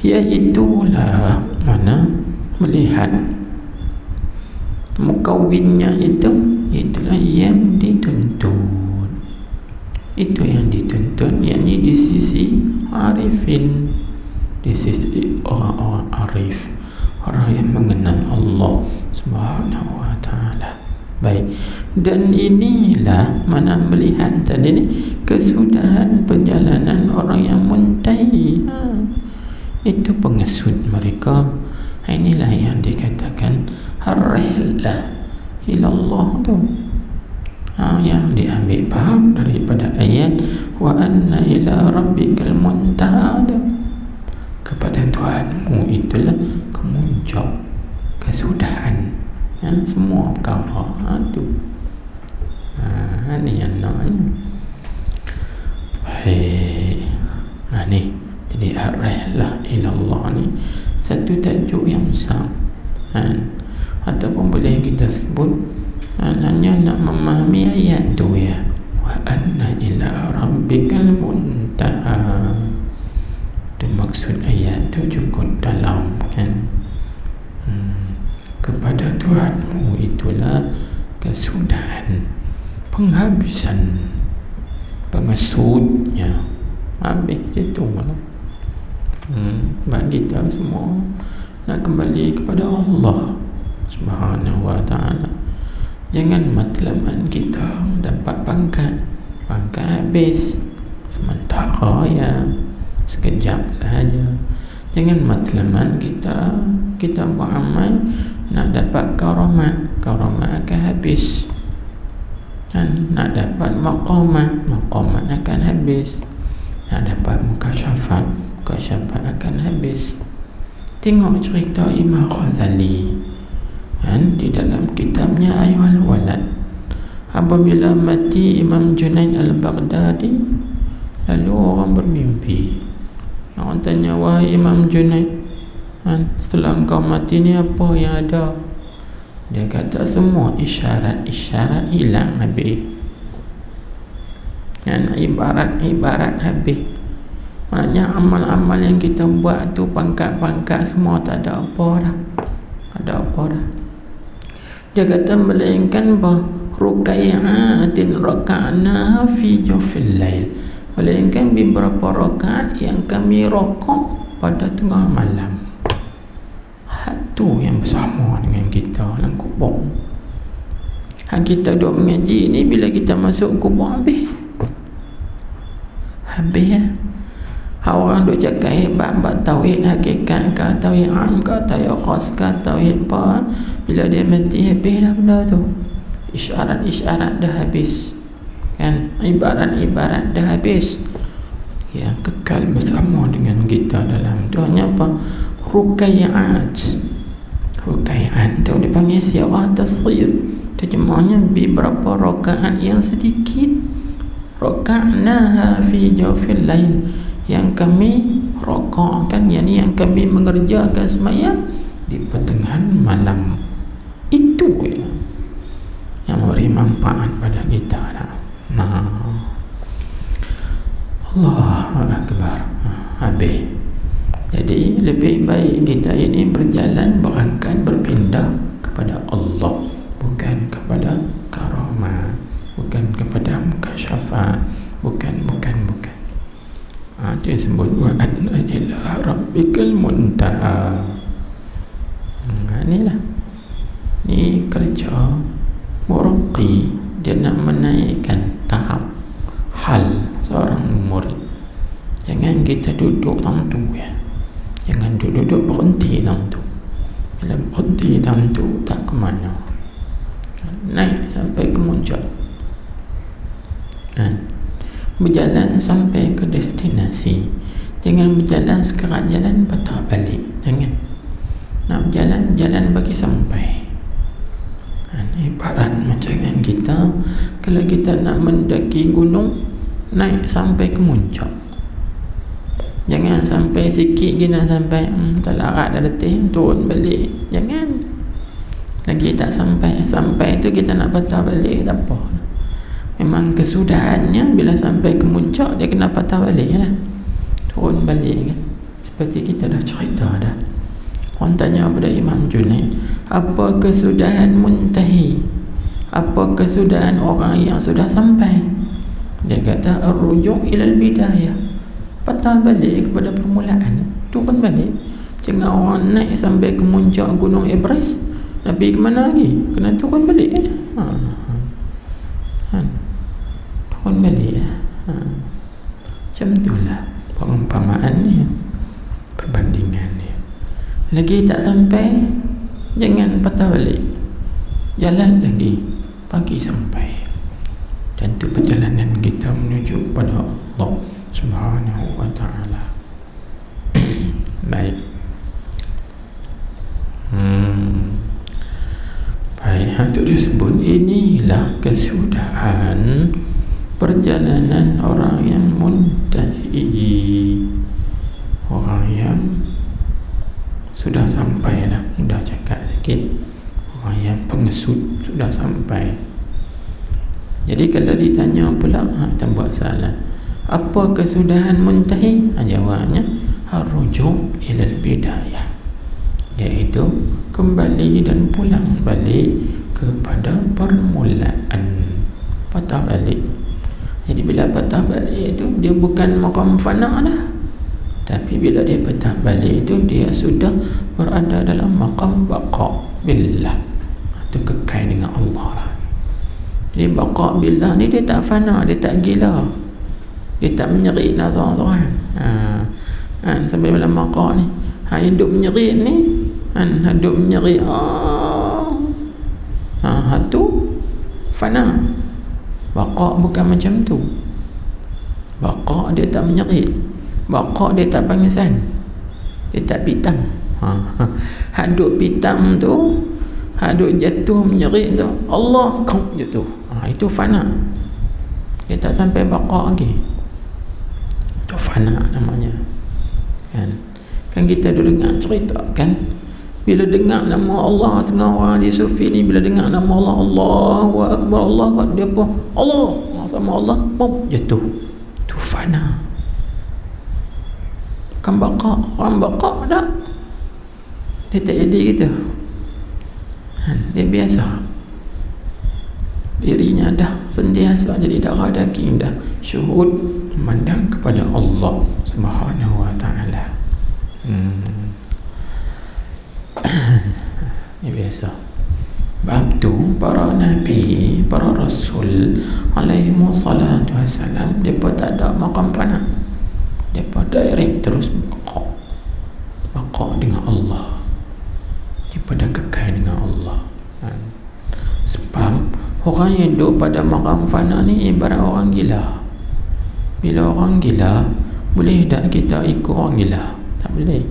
iaitulah mana melihat mukawwinnya itulah yang dituntut. Itu yang dituntut, yakni di sisi arifin, di sisi orang-orang arif, orang yang mengenal Allah Subhanahu wa ta'ala. Baik, dan inilah mana melihat tadi ni kesudahan perjalanan orang yang muntahi. Itu pengesud mereka. Inilah yang dikatakan ar-rihlah ilallah tu. Yang diambil faham daripada ayat wa anna ila rabbikal muntaha tu. Kepada Tuhanmu itulah kemuncak kesudahan semua perkara tu. Ni yang namanya. Ni jadi ar-rihlah ilallah ni satu tajuk yang besar, ataupun boleh kita sebut hanya nak memahami ayat tu ya, wa anna ila rabbikal muntaha. Dan maksud ayat tu cukup dalam kan. Kepada Tuhanmu itulah kesudahan, penghabisan, pengesudnya habis situ malah. Bagi kita semua nak kembali kepada Allah Subhanahu wa ta'ala. Jangan matlaman kita dapat pangkat habis sementara ya, sekejap sahaja. Jangan matlaman kita beramal nak dapat karamat akan habis. Dan nak dapat maqamat akan habis. Nak dapat mukasyafat akan habis. Tengok cerita Imam Ghazali di dalam kitabnya Ayyuhal Walad. Apabila mati Imam Junaid al-Baghdadi, lalu orang bermimpi. Orang tanya, wahai Imam Junaid, setelah engkau mati ni apa yang ada? Dia kata semua isyarat hilang habis. Ibarat habis. Maknanya amal-amal yang kita buat tu, pangkat-pangkat semua tak ada apa dah. Dia kata melainkan rukai'atin raka'naha fi jawfil lail, melainkan beberapa rakaat yang kami rokok pada tengah malam. Tu yang bersama dengan kita dalam kubur. Kita duk mengaji ni, bila kita masuk kubur habis ya. Orang duk cakap hebat tauhid hakikat ke tauhid am ke tauhid khas ke tauhid apa, bila dia mati habis dah benda tu. Isyarat dah habis kan, ibarat dah habis. Yang kekal bersama dengan kita dalam tu hanya apa? Rukai'at tu dipanggil sirah tasghir. Terjemahnya beberapa rakaat yang sedikit. Raka'naha fi jawfil lail, yang kami rokokkan, yakni yang kami mengerjakan sembahyang di pertengahan malam. Itu ya yang memberi manfaat pada kita. Allahu Akbar. Habis. Jadi lebih baik kita ini berangkat berpindah kepada Allah, bukan kepada karamah, bukan kepada mukasyafat, bukan. Itu yang sebut wa anna ila rabbikal muntaha. Inilah ni kerja muraqi, dia nak menaikkan tahap hal seorang murid. Jangan kita duduk dalam tu ya. Jangan duduk berhenti dalam tu. Bila berhenti dalam tu tak ke mana. Naik sampai ke muncak. Berjalan sampai ke destinasi. Jangan berjalan sekerat jalan patah balik. Jangan. Nak berjalan bagi sampai. Ibarat macam kita, kalau kita nak mendaki gunung, naik sampai ke muncak. Jangan sampai sikit gina sampai tak larat dah letih, turun balik. Jangan. Lagi tak sampai tu kita nak patah balik, tak apa. Memang kesudahannya bila sampai ke muncak dia kena patah balik lah, turun balik kan. Seperti kita dah cerita dah. Orang tanya pada Imam Junaid, apa kesudahan muntahi? Apa kesudahan orang yang sudah sampai? Dia kata ar-rujuk' ilal bidayah, patah balik kepada permulaan, turun balik. Jangan orang naik sampai ke muncak gunung Everest, Nabi ke mana lagi? Kena turun balik. Turun balik. Macam itulah perumpamaan ni, perbandingan ni. Lagi tak sampai, jangan patah balik, jalan lagi, pagi sampai. Dan itu perjalanan kita menuju kepada Allah Subhanahu wa ta'ala. Baik. Baik, itu disebut inilah kesudahan perjalanan orang yang muntahi, orang yang sudah sampai lah. Mudah cakap sikit, orang yang pengesud sudah sampai. Jadi kalau ditanya pula, kita buat salah, apa kesudahan muntahi? Jawabnya ar-rujuk' ilal bidayah, iaitu kembali dan pulang balik kepada permulaan, patah balik. Jadi bila patah balik itu dia bukan maqam fana lah, tapi bila dia patah balik itu dia sudah berada dalam maqam baqa billah, itu kekal dengan Allah lah. Jadi baqa billah ni dia tak fana, dia tak gila, dia tak menyerit lah seorang-seorang. Sampai dalam baqa ni hidup menyerit ni, hidup menyerit tu fana. Baqa bukan macam tu. Baqa dia tak menyerit, baqa dia tak pangsan, dia tak pitam. Haduk pitam tu, haduk jatuh menyerit tu, Allah kau jatuh, itu fana. Dia tak sampai baqa lagi, itu fana namanya. Kan kita dah dengar cerita kan, bila dengar nama Allah, setengah orang di sufi ni bila dengar nama Allah, Allahu Akbar, Allah Akbar, dia pun Allah sama Allah, pum jatuh. Itu fana. Bukan baqa. Orang baqa tak, dia tak jadi gitu. Dia biasa, dirinya dah sentiasa jadi darah daging, dah syuhud memandang kepada Allah Subhanahu wa ta'ala. Ini biasa. Bab tu para nabi, para rasul alaihimu salatu wassalam, mereka tak ada maqam fana, mereka direct terus baqa dengan Allah, mereka dah kekal dengan Allah. Sebab orang yang duduk pada maqam fana ni ibarat orang gila. Bila orang gila, boleh tak kita ikut orang gila? Tak boleh.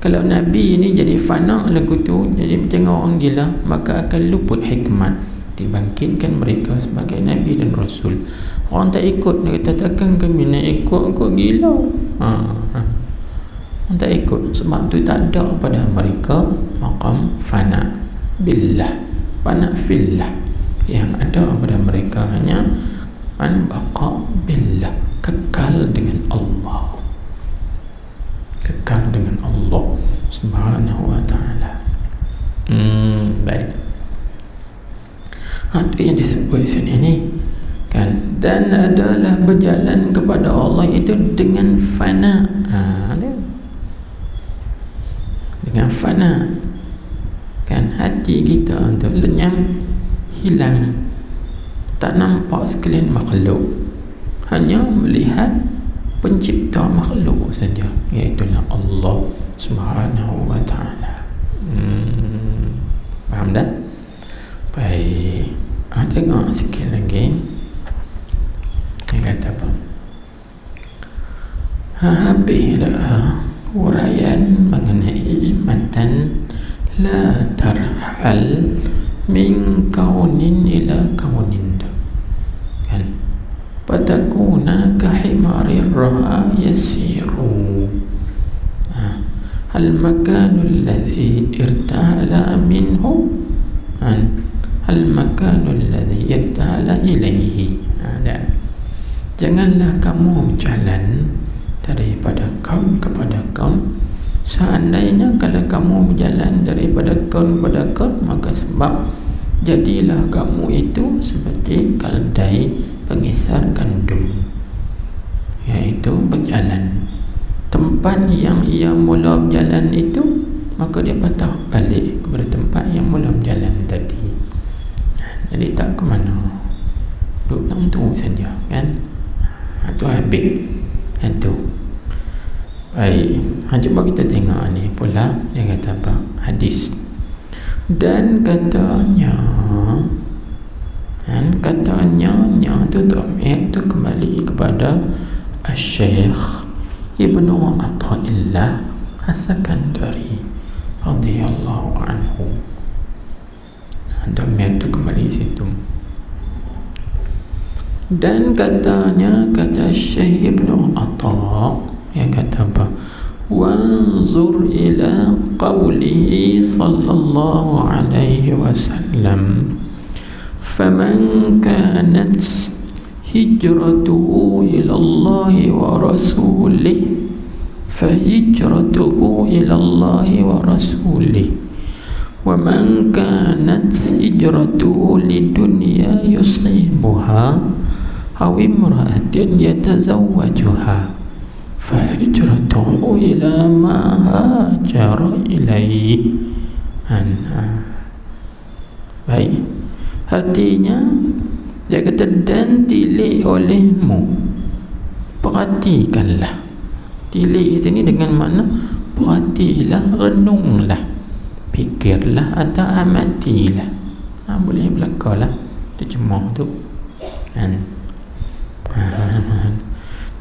Kalau Nabi ni jadi fana lagu tu, jadi macam orang gila, maka akan luput hikmat dibangkitkan mereka sebagai Nabi dan Rasul. Orang tak ikut, dia kata takkan kami nak ikut gila. Orang tak ikut, sebab tu tak ada pada mereka maqam fana billah, fana fillah. Yang ada pada mereka hanya baqa billah, kekal dengan Allah, kekal dengan Allah Subhanahu wa ta'ala. Baik. Itu yang disebut sini ni kan. Dan adalah berjalan kepada Allah itu dengan fana. Dengan fana kan, hati kita tu lenyap, hilang, tak nampak sekalian makhluk, hanya melihat pencipta makhluk saja, iaitulah Allah Subhanahu wa ta'ala. Faham tak? Baik. Tengok sikit lagi. Dia kata apa? Habislah uraian mengenai matan la tarhal min kaunin ila kaunin kan. fatakuna kahimarir raha yasiru. Hal makanul ladzi irtahala minhu, hal makanul ladzi irtahala ilaihi. Dan janganlah kamu berjalan daripada kaum kepada kaum. Seandainya kalau kamu berjalan daripada kaum kepada kaum, maka sebab jadilah kamu itu seperti keldai pengisar gandum, iaitu berjalan tempat yang ia mula berjalan itu, maka dia patah balik kepada tempat yang mula berjalan tadi. Jadi tak ke mana, duduk tentu saja kan. Itu habis itu. Baik, cuba kita tengok ni pula dia kata apa? Hadis. Dan katanya nya tu dhamir tu kembali kepada Syekh Ibnu Athaillah As-Sakandari radhiyallahu anhu. Dhamir tu kembali situ. Dan katanya, kata Syekh Ibnu Atha, yang kata apa? Wanzur ila qawlihi sallallahu alaihi wasallam, faman kanat hijratuhu ila Allah wa rasulih fahijratuhu ila Allah wa rasulih, wa man kanat hijratuhu lidunya yusibuha aw imra'atin yatazawwajuha fahijratuhu ila ma hajara ilaihi. Baik, artinya dia kata, dan tilik olehmu, perhatikanlah. Tilik sini dengan makna perhatilah, renunglah, fikirlah atau amatilah. Boleh belakalah terjemah tu kan.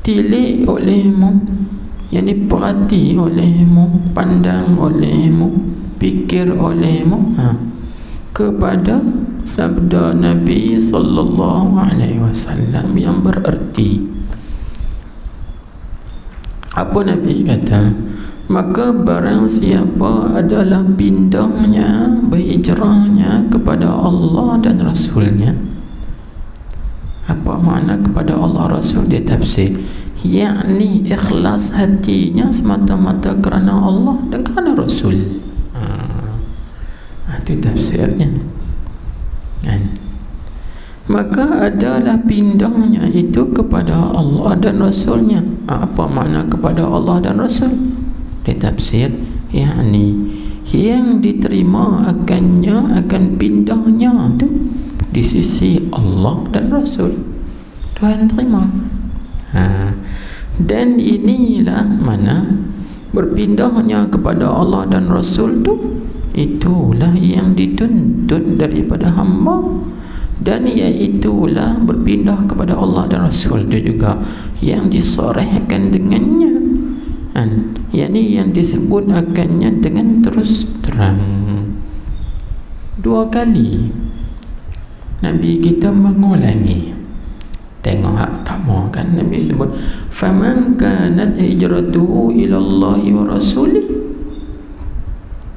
Tilik olehmu, yang diperhati olehmu, pandang olehmu, fikir olehmu kepada sabda Nabi sallallahu alaihi wasallam yang bererti, apa Nabi kata? Maka barang siapa adalah pindahnya, berhijrahnya kepada Allah dan Rasulnya. Apa makna kepada Allah Rasul? Dia tafsir, yakni ikhlas hatinya semata-mata kerana Allah dan kerana Rasul. Itu tafsirnya kan. Maka adalah pindahnya itu kepada Allah dan Rasulnya. Apa makna kepada Allah dan Rasul? Dia tafsir, yakni yang diterima akan pindahnya itu di sisi Allah dan Rasul, Tuhan terima. Dan inilah mana berpindahnya kepada Allah dan Rasul tu, itulah yang dituntut daripada hamba, dan iaitulah berpindah kepada Allah dan Rasul itu juga yang disorehkan dengannya, yakni yang disebut akannya dengan terus terang. 2 kali Nabi kita mengulangi. Tengok hak pertama kan Nabi sebut, faman kanat hijratuhu ila Allah wa rasulih.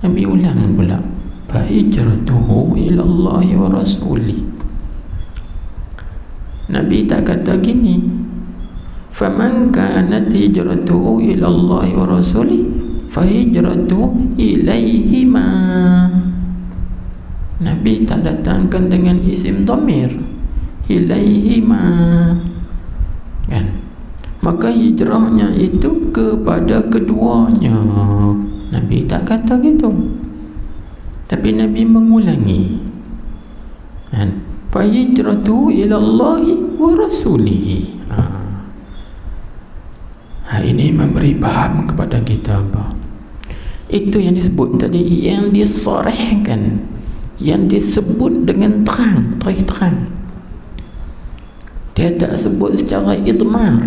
Nabi ulang pula, fa hijratuhu ila Allah wa rasulih. Nabi tak kata gini, faman kanat hijratuhu ila Allah wa rasulih fa hijratuhu ilaihima. Nabi tak datangkan dengan isim dhamir ilaihima kan. Maka hijrahnya itu kepada keduanya. Nabi tak kata gitu, tapi Nabi mengulangi kan, fa hijratu ila Allah wa rasulih. Ini memberi paham kepada kita apa itu yang disebut tadi, yang disorehkan, yang disebut dengan terang. Dia tak sebut secara idmar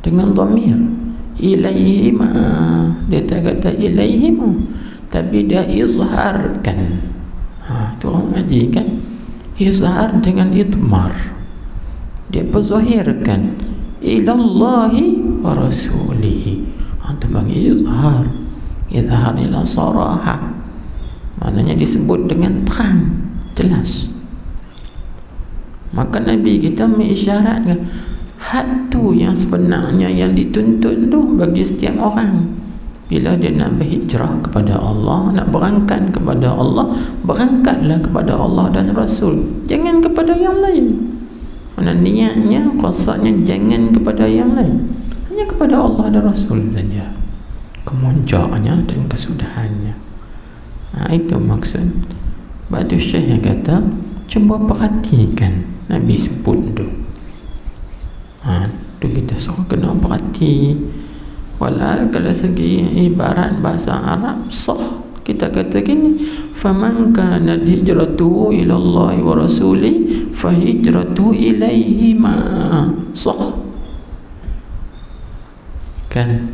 dengan dhamir ilaihima. Dia tak kata ilaihima, tapi dia izharkan. Itu orang ngaji kan, izhar dengan idmar. dia perzahirkan ilallahi wa rasulihi. Itu bagi izhar ila saraha, maknanya disebut dengan terang, jelas. Maka Nabi kita mengisyaratkan had tu yang sebenarnya yang dituntut tu bagi setiap orang. Bila dia nak berhijrah kepada Allah, nak berangkat kepada Allah, berangkatlah kepada Allah dan Rasul, jangan kepada yang lain. Mana niatnya, qasadnya jangan kepada yang lain, hanya kepada Allah dan Rasul saja, kemuncaknya dan kesudahannya. Itu maksud Batu Syekh yang kata cuba perhatikan Nabi sebut tu. Tu kita suruh kena perhati. Walal kalau segi ibarat bahasa Arab sah, kita kata gini, faman kana hijratuhu ila Allah wa rasuli fa hijratuhu ilaihi ma sah kan.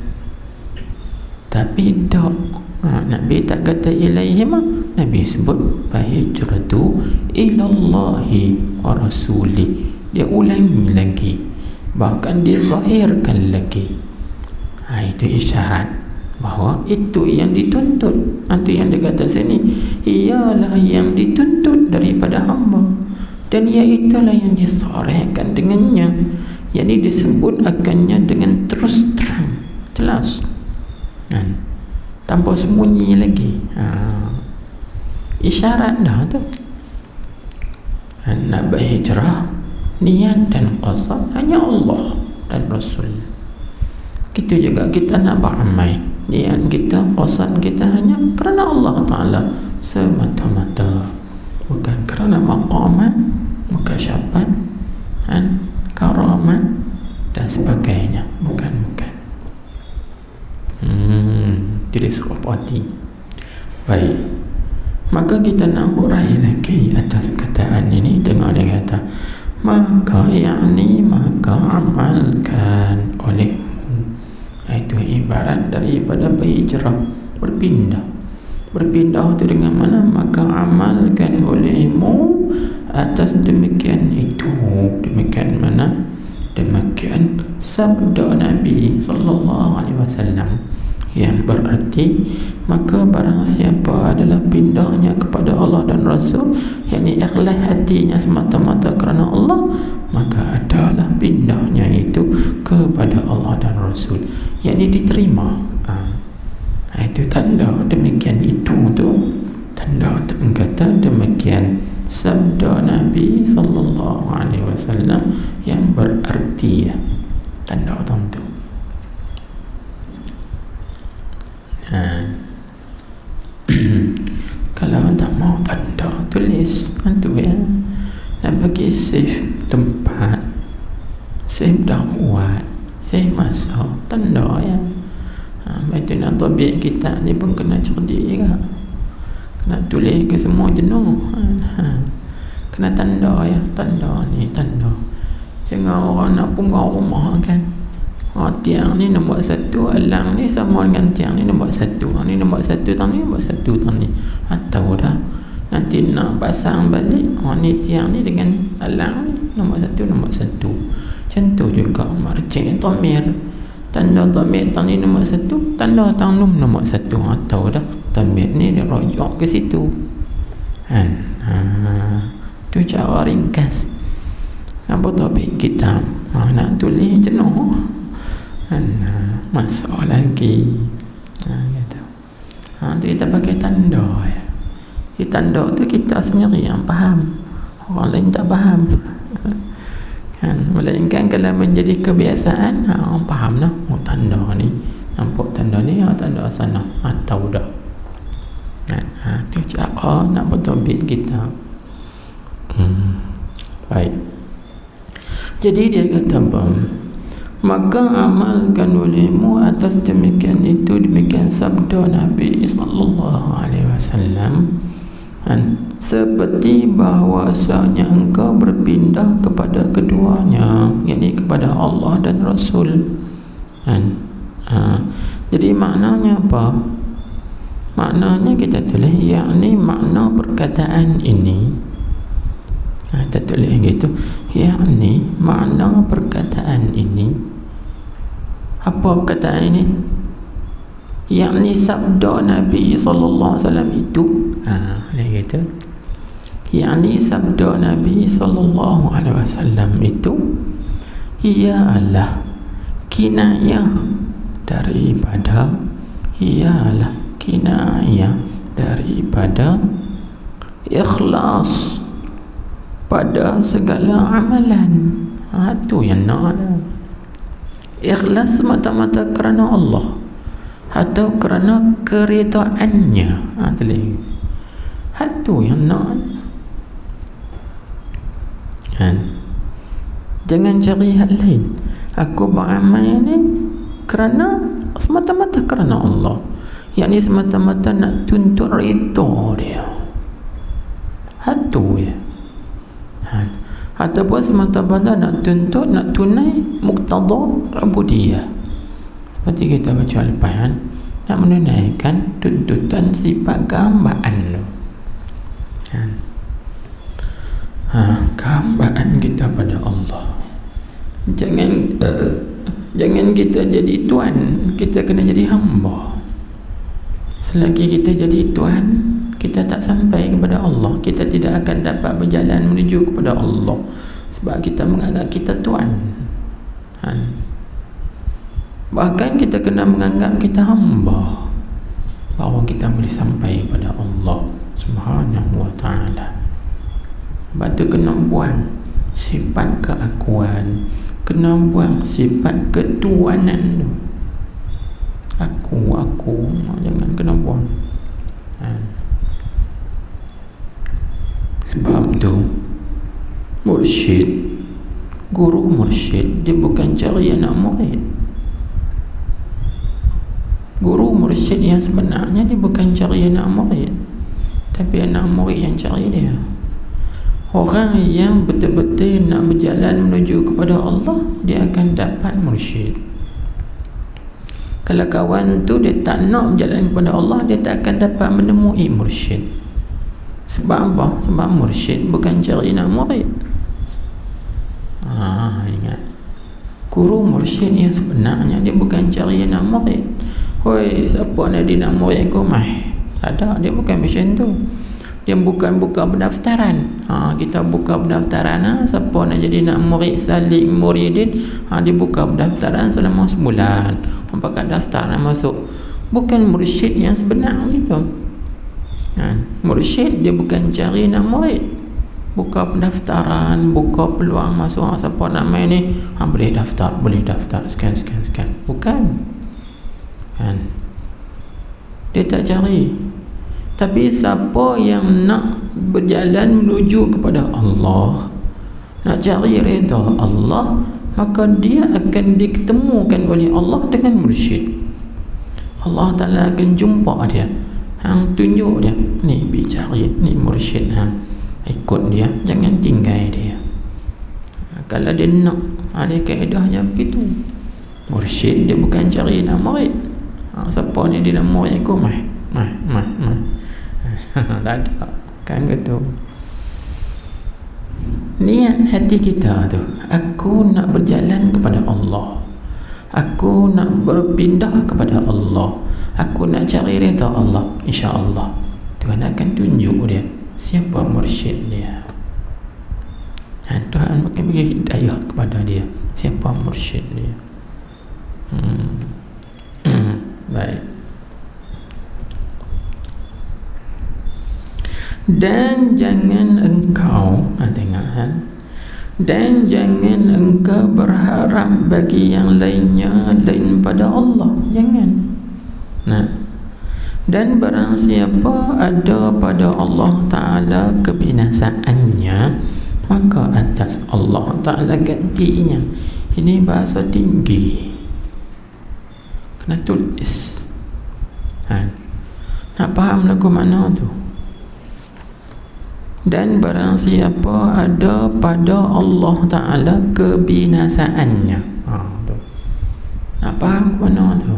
Tapi tak, Nabi tak kata ilaihi ma, Nabi sebut fa hijratuhu ila Allah wa rasuli. Dia ulangi lagi, bahkan dia zahirkan lagi. Itu isyarat bahawa itu yang dituntut. Itu yang dia kata sini, ialah yang dituntut daripada hamba, dan iaitulah yang disarihkan dengannya, yakni disebut akannya dengan terus terang, jelas, tanpa sembunyi lagi. Isyarat dah tu. Nak berhijrah, niat dan qasad hanya Allah dan Rasul. Itu juga kita nak beramal, niat kita, qasad kita hanya kerana Allah Ta'ala semata-mata, bukan kerana maqamat, mukasyafat, karamat dan sebagainya. Bukan. Tidak sekopati. Baik, maka kita nak urai lagi atas perkataan ini. Tengok dia kata, maka amalkan oleh. Itu ibarat daripada berhijrah, berpindah itu dengan mana? Maka amalkan olehmu atas demikian itu. Demikian mana? Demikian sabda Nabi sallallahu alaihi wasallam, yang berarti maka barang siapa adalah pindahnya kepada Allah dan Rasul, yakni ikhlas hatinya semata-mata kerana Allah, maka adalah pindahnya itu kepada Allah dan Rasul, yakni diterima. Itu tanda demikian itu tu, tanda kata demikian sabda Nabi sallallahu alaihi wasallam yang berarti tanda tu. Kalau tak mau tanda, tulis tu ya. Nak bagi save tempat, save dakwah, save masa, tanda ya. Itu nak tabik kita ni pun kena cerdik juga. Kena tulis ke semua jenuh. Kena tanda ya, tanda ni tanda. Jangan orang nak punggah rumah kan. Tiang ni nombor 1, elang ni sama dengan tiang ni nombor 1. Ni nombor 1 tang ni, nombor 1 tang ni. Atau dah nanti nak pasang balik, ni tiang ni dengan elang ni nombor 1, nombor 1. Macam tu juga marjin tamir. Tanda tamir tang ni nombor 1, tanda tang nombor 1. Atau dah tamir ni dia rojak ke situ. Tu cara ringkas. Nampak topik kita nak tulis jenuh. Masalah lagi. Gitu. Tu kita pakai tanda ya. Tanda tu kita sendiri yang faham, orang lain tak faham. Melainkan kalau menjadi kebiasaan, orang faham lah. Tanda ni, nampak tanda ni, tanda sana. Tahu dah. Tu cara nak bertobit kita. Baik. Jadi dia kata apa? Maka amalkan olehmu atas demikian itu, demikian sabda Nabi sallallahu alaihi wasallam, seperti bahwasanya engkau berpindah kepada keduanya, yakni kepada Allah dan Rasul. Jadi maknanya apa? Maknanya kita tulis, yakni makna perkataan ini Kita tulis gitu. Yakni makna perkataan ini, apa perkataan ini? Yakni sabda Nabi sallallahu alaihi wasallam itu, gitu. Yakni sabda Nabi sallallahu alaihi wasallam itu ialah kinayah daripada ikhlas pada segala amalan. Itu yang nak ada. Ikhlas semata-mata kerana Allah atau kerana keredaannya. Itu yang nak. Jangan cari hal lain. Aku beramal ni kerana semata-mata kerana Allah, yakni semata-mata nak tuntut redha dia. Itu ya. Ataupun semata-mata nak tuntut, nak tunai muqtada ubudiyah. Seperti kita baca lepas, nak menunaikan tuntutan sifat gambaan tu. Gambaan kita pada Allah. Jangan kita jadi tuan, kita kena jadi hamba. Selagi kita jadi tuan, kita tak sampai kepada Allah. Kita tidak akan dapat berjalan menuju kepada Allah, sebab kita menganggap kita tuan. Bahkan kita kena menganggap kita hamba, bahawa kita boleh sampai kepada Allah Subhanahu wa ta'ala. Sebab tu kena buang sifat keakuan, kena buang sifat ketuanan tu. Aku jangan kena buang. Sebab tu guru mursyid dia bukan cari anak murid. Guru mursyid yang sebenarnya dia bukan cari anak murid, tapi anak murid yang cari dia. Orang yang betul-betul nak berjalan menuju kepada Allah, dia akan dapat mursyid. Kalau kawan tu dia tak nak berjalan kepada Allah, dia tak akan dapat menemui mursyid. Sebab apa? Sebab mursyid bukan cari nak murid. Ingat, guru mursyid yang sebenarnya dia bukan cari nak murid. Hoi, siapa nak dia nak murid aku? Ada, dia bukan macam tu. Dia bukan buka pendaftaran. Kita buka pendaftaran, siapa nak jadi nak murid salik muridin, dia buka pendaftaran selama sebulan. Pakai daftar nak masuk. Bukan mursyid yang sebenar gitu. Mursyid dia bukan cari nak murid, buka pendaftaran, buka peluang masuk. Siapa nak main ni, boleh daftar sekian. Bukan. Dia tak cari. Tapi siapa yang nak berjalan menuju kepada Allah, nak cari redha Allah, maka dia akan diketemukan oleh Allah dengan mursyid. Allah Ta'ala akan jumpa dia, tunjuk dia, ni bicara, ni mursyid, ikut dia, jangan tinggal dia. Kalau dia nak, ada kaedahnya begitu. Mursyid dia bukan cari nak murid. Siapa ni dia nak murid aku, tak ada, kan gitu. Niat hati kita tu, aku nak berjalan kepada Allah, aku nak berpindah kepada Allah, aku nak cari redha Allah. InsyaAllah Tuhan akan tunjuk dia siapa mursyid dia. Tuhan akan bagi hidayah kepada dia siapa mursyid dia. Baik. Dan jangan engkau dan jangan engkau berharap bagi yang lainnya lain pada Allah. Jangan. Dan barang siapa ada pada Allah Ta'ala kebinasaannya, maka atas Allah Ta'ala gantinya. Ini bahasa tinggi, kena tulis. Nak faham lagu mana tu? Dan barang siapa ada pada Allah Ta'ala kebinasaannya, tu. Nak faham ke mana tu?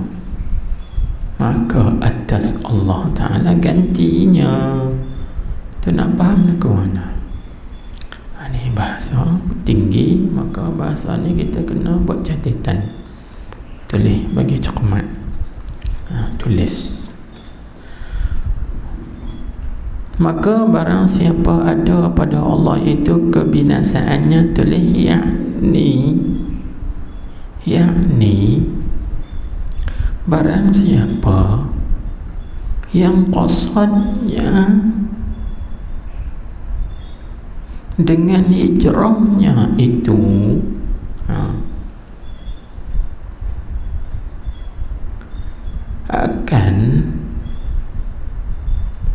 Maka atas Allah Ta'ala gantinya. Tu nak faham ke mana? Ini bahasa tinggi, maka bahasa ni kita kena buat catatan, tulis bagi cermat. Tulis. Maka barang siapa ada pada Allah itu kebinasaannya, tulis yakni barang siapa yang qasadnya dengan hijrahnya itu akan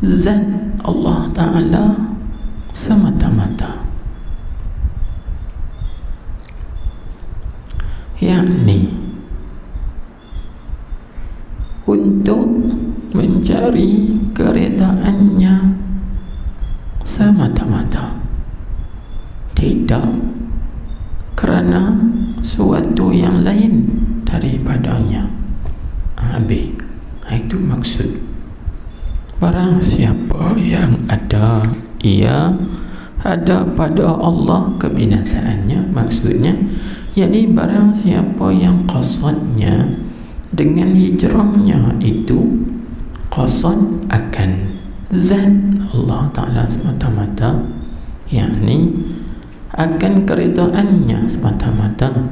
zat Allah Ta'ala semata-mata, yakni untuk mencari keredaannya semata-mata, tidak kerana suatu yang lain daripadanya. Habis. Itu maksud. Barang siapa yang ada, ia ada pada Allah kebinasaannya, maksudnya yakni barang siapa yang qasadnya dengan hijrahnya itu qasad akan zat Allah Ta'ala semata-mata, yakni akan keredaannya semata-mata,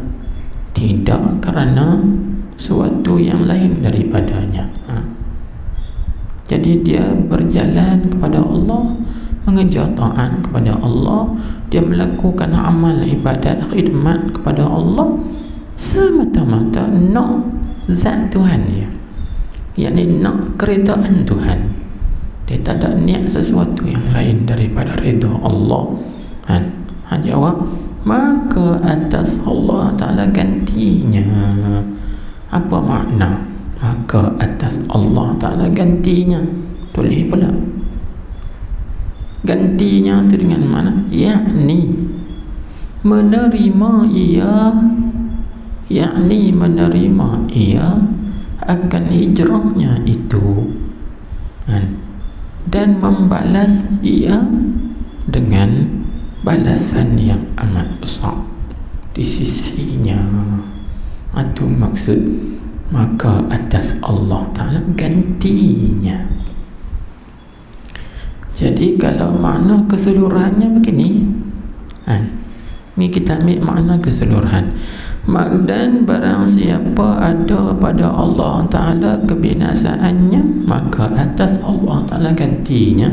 tidak kerana suatu yang lain daripadanya. Jadi dia berjalan kepada Allah, mengejar taat kepada Allah, dia melakukan amal ibadat khidmat kepada Allah semata-mata nak zat Tuhan dia, yakni nak keredaan Tuhan. Dia tak ada niat sesuatu yang lain daripada redha Allah. Jawab, maka atas Allah Ta'ala gantinya. Apa makna maka atas Allah Ta'ala gantinya? Tulis pula gantinya itu dengan mana? Yakni menerima ia akan hijrahnya itu, dan membalas ia dengan balasan yang amat besar di sisinya. Itu maksud maka atas Allah Ta'ala gantinya. Jadi kalau makna keseluruhannya begini, ni kita ambil makna keseluruhan. Dan barang siapa ada pada Allah Ta'ala kebinasaannya, maka atas Allah Ta'ala gantinya.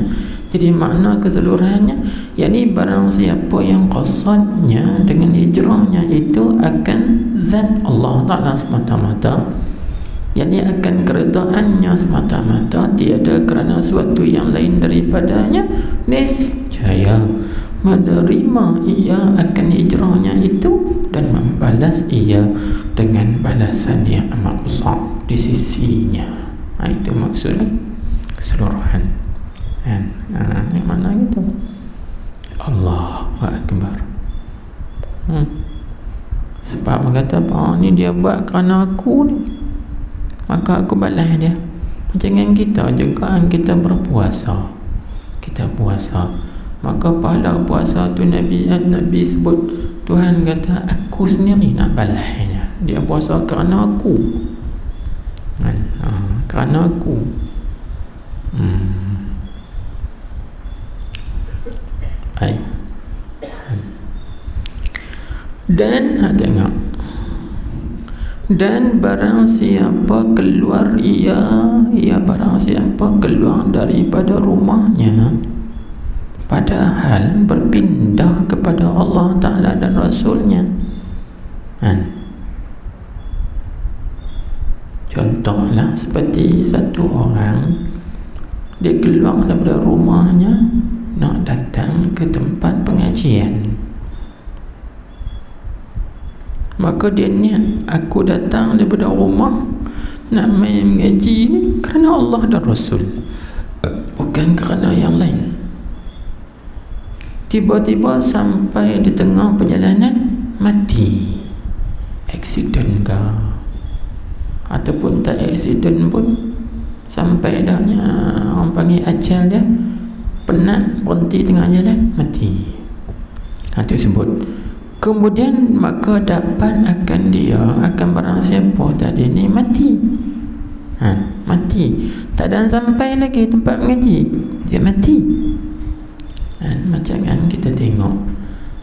Jadi makna keseluruhannya, yakni barang siapa yang qasadnya dengan hijrahnya itu akan zat Allah Ta'ala semata-mata, yakni akan keredaannya semata-mata, tiada kerana suatu yang lain daripadanya, niscaya menerima ia akan hijrahnya itu dan membalas ia dengan balasan yang amat besar di sisinya. Itu maksudnya keseluruhan. Yang mana gitu? Allahu Akbar. Sebab kata ni dia buat kerana aku ni, maka aku balas dia. Macam dengan kita juga, kita berpuasa, kita puasa, maka pahala puasa tu Nabi sebut, Tuhan kata aku sendiri nak balasnya. Dia puasa kerana aku, kerana aku. Dan barang siapa keluar barang siapa keluar daripada rumahnya padahal berpindah kepada Allah Ta'ala dan Rasulnya. Contohlah seperti satu orang, dia keluar daripada rumahnya nak datang ke tempat pengajian, maka dia niat, aku datang daripada rumah nak main mengaji ni kerana Allah dan Rasul, bukan kerana yang lain. Tiba-tiba sampai di tengah perjalanan mati, aksiden ke ataupun tak aksiden pun, sampai dahnya orang panggil ajal dia, penat, berhenti tengah jalan, mati. Itu sebut. Kemudian maka dapat akan dia, akan barang siapa tadi ni mati. Mati. Tak ada sampai lagi tempat mengaji, dia mati. Macam kan kita tengok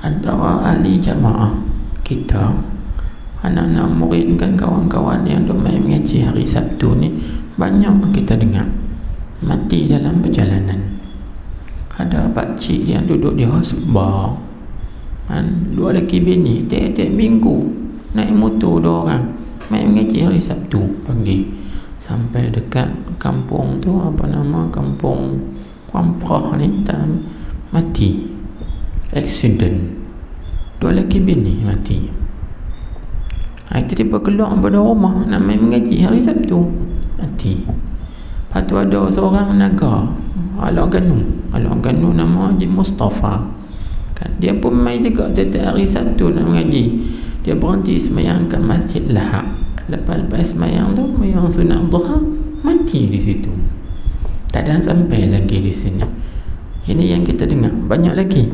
ada ahli jamaah kita, anak-anak murid kan, kawan-kawan yang duk main mengaji hari Sabtu ni, banyak kita dengar mati dalam perjalanan. Ada pakcik yang duduk di hospital, dua lelaki bini, tiap-tiap minggu naik motor dua orang main mengaji hari Sabtu pagi, sampai dekat kampung tu, apa nama, kampung Wamprah ni, mati, accident, dua lelaki bini mati. Itu dia keluar pada rumah nak main mengaji hari Sabtu, mati. Lepas tu ada seorang menaga Alok Ganu nama Haji Mustafa kan, dia pun main juga setiap hari Sabtu nak mengaji. Dia berhenti semayang kat Masjid Lahak. Lepas semayang tu, semayang sunat duha, mati di situ. Tak ada sampai lagi di sini. Ini yang kita dengar. Banyak lagi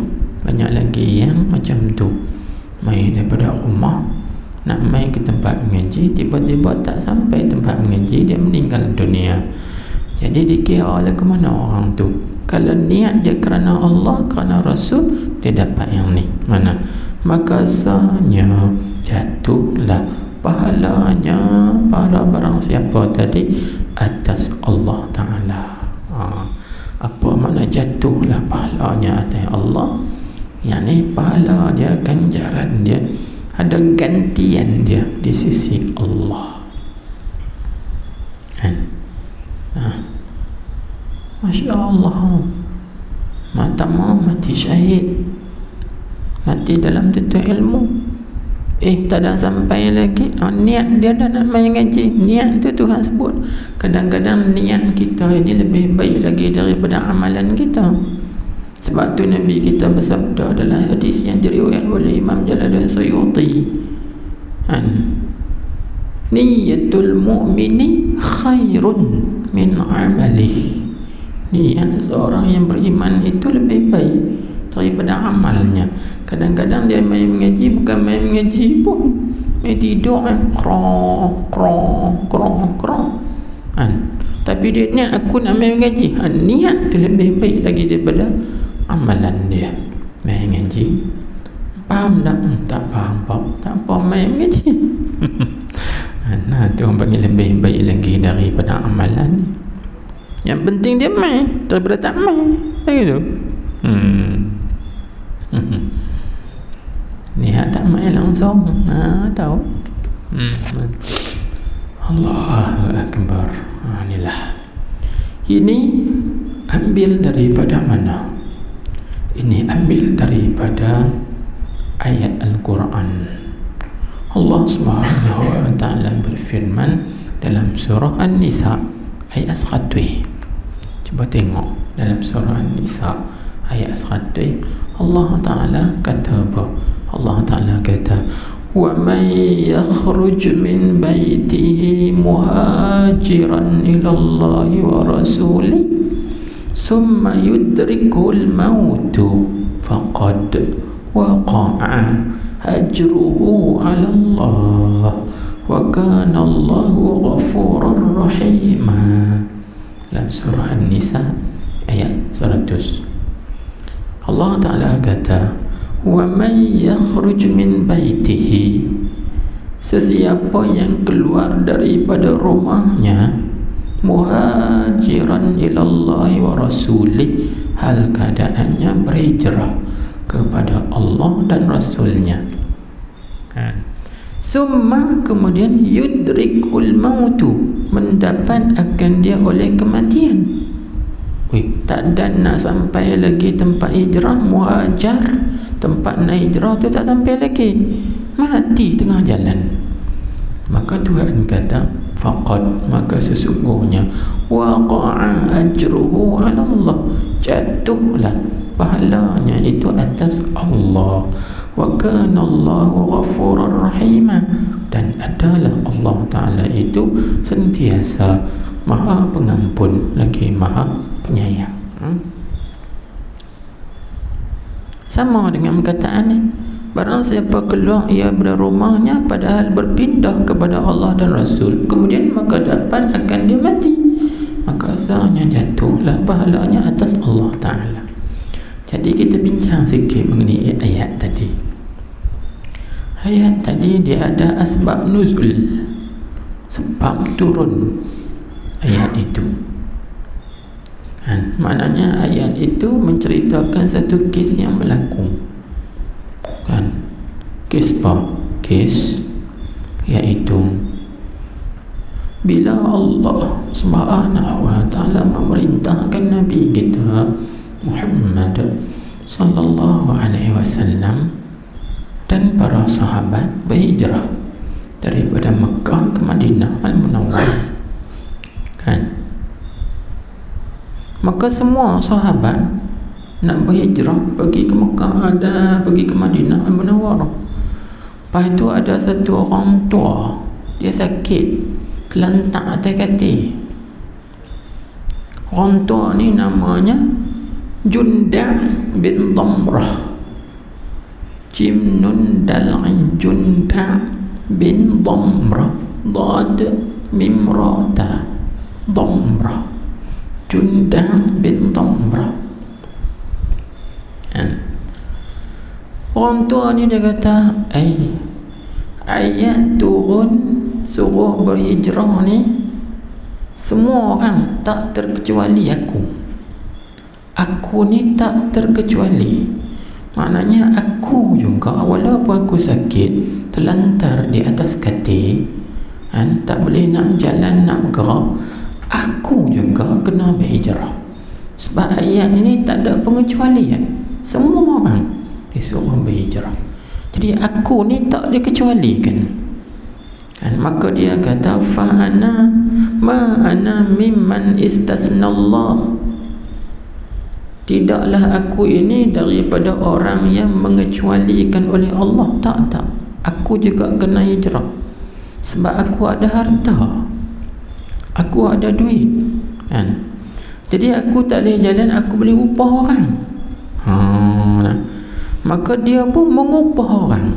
yang macam tu, main daripada rumah nak main ke tempat mengaji, tiba-tiba tak sampai tempat mengaji, dia meninggal dunia. Jadi dikira ke mana orang tu? Kalau niat dia kerana Allah, kerana Rasul, dia dapat yang ni. Mana? Maka sanya jatuhlah pahalanya para barang siapa tadi atas Allah Ta'ala. Apa makna jatuhlah pahalanya atas Allah? Yang ni pahala dia, ganjaran dia, ada gantian dia di sisi Allah. Masya Allah, mati syahid, mati dalam tuntut ilmu. Tak ada sampai lagi. Niat dia dah nak main ngaji, niat tu Tuhan sebut. Kadang-kadang niat kita ini lebih baik lagi daripada amalan kita. Sebab tu Nabi kita bersabda dalam hadis yang diriwayatkan oleh Imam Jalaluddin Suyuti, niyatul mu'mini khairun min amalih. Niat seorang yang beriman itu lebih baik daripada amalnya. Kadang-kadang dia main mengaji, bukan main mengaji pun, main tidur krong. Tapi dia niat, aku nak main mengaji. Niat tu lebih baik lagi daripada amalan dia. Main mengaji, faham tak? Tak faham apa, tak apa, main mengaji. Tu orang panggil lebih baik lagi daripada amalan dia. Yang penting dia main daripada tak main. Begitu. Niat tak main langsung. Tahu. Allahu Akbar. Inilah. Ini ambil daripada mana? Ini ambil daripada ayat Al-Quran. Allah Subhanahu wa ta'ala berfirman dalam surah An-Nisa ayat 100. Cuba tengok dalam surah An-Nisa ayat 100. Allah Ta'ala kata apa? Allah Ta'ala kata, wa man yakhruj min baitihi muhajiran ila Allah wa rasulih thumma yudrikul mautu faqad waqa'a ajruhu 'ala Allah wa kana Allahu ghafurar rahima. Dalam surah An-Nisa ayat 100, Allah Ta'ala kata, wa man yakhruj min baitihi, sesiapa yang keluar daripada rumahnya, muhajiran ilallahi wa rasulih, hal keadaannya berhijrah kepada Allah dan Rasulnya. Summa, kemudian yudrikul mautu, mendapat akan dia oleh kematian. Tak ada nak sampai lagi tempat hijrah, muhajar, tempat nak hijrah tu tak sampai lagi, mati tengah jalan. Maka Tuhan kata, faqad, maka sesungguhnya, waqa'a ajruhu 'ala Allah, jatuhlah pahalanya itu atas Allah. Wa kana Allahu ghafurar rahima, dan adalah Allah Ta'ala itu sentiasa Maha Pengampun lagi Maha Penyayang. Sama dengan perkataan ni, barang siapa keluar ia dari rumahnya padahal berpindah kepada Allah dan Rasul, kemudian maka dapat akan dia mati, maka asalnya jatuhlah pahalanya atas Allah Ta'ala. Jadi kita bincang sikit mengenai ayat tadi. Ayat tadi dia ada asbab nuzul, sebab turun ayat itu. Maknanya ayat itu menceritakan satu kes yang berlaku. Kes apa? Kes iaitu bila Allah Subhanahu wa ta'ala memerintahkan Nabi kita Muhammad sallallahu alaihi wasallam dan para sahabat berhijrah daripada Mekah ke Madinah Al-Munawwarah, maka semua sahabat nak berhijrah pergi ke Mekah, ada pergi ke Madinah Al-Munawwarah. Lepas itu ada satu orang tua, dia sakit, terlantak atas katil. Orang tua ni namanya Junda' bin Damrah. Jim nun dal ain, Junda' bin Damrah, dad mim ra ta, Damrah, Junda' bin Damrah. Orang tua ni dia kata, ayat turun suruh berhijrah ni semua orang, tak terkecuali aku ni tak terkecuali. Maknanya aku juga, walaupun aku sakit terlantar di atas katil, tak boleh nak jalan, nak bergerak, aku juga kena berhijrah. Sebab ayat ini tak ada pengecualian, semua orang disuruh berhijrah. Jadi aku ni tak dikecualikan. Maka dia kata, fa'ana ma ana mimman istasnallah, tidaklah aku ini daripada orang yang mengecualikan oleh Allah. Tak, aku juga kena hijrah. Sebab aku ada harta, aku ada duit, jadi aku tak boleh jalan, aku boleh upah orang. Maka dia pun mengupah orang.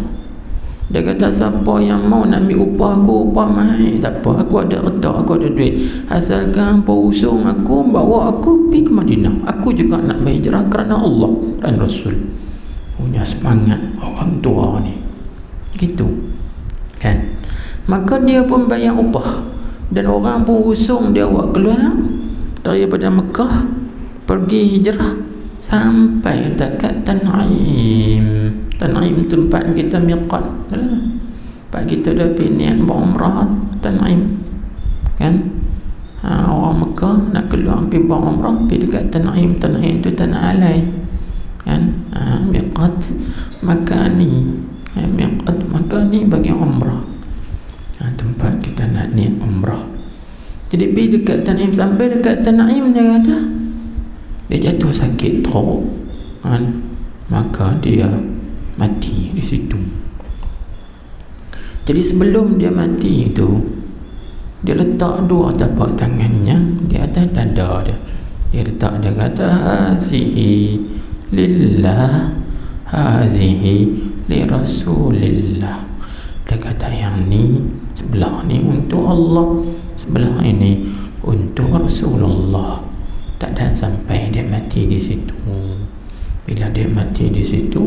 Dia kata, siapa yang mau nak ambil upah aku, upah mahal, tak apa, aku ada harta, aku ada duit, asalkan hampa usung aku, bawa aku pergi ke Madinah, aku juga nak berhijrah kerana Allah dan Rasul. Punya semangat orang tua ni gitu kan. Maka dia pun bayar upah, dan orang pun usung dia buat keluar daripada Mekah pergi hijrah sampai dekat Tan'im. Tan'im tempat kita miqat, tempat kita dah pergi niat berumrah, Tan'im kan. Orang Mekah nak keluar pergi berumrah, pergi dekat Tan'im. Tan'im tu tanah alai kan, miqat makani, miqat makani bagi umrah, tempat kita nak niat umrah. Jadi pergi dekat Tan'im, sampai dekat Tan'im dia kata dia jatuh sakit teruk, maka dia mati di situ. Jadi sebelum dia mati itu, dia letak dua tapak tangannya di atas dada dia. Dia letak, dia kata, hazihi lillah, hazihi li rasulillah. Dia kata, yang ni, sebelah ni untuk Allah, sebelah ini untuk Rasulullah. Tak ada sampai dia mati di situ. Bila dia mati di situ,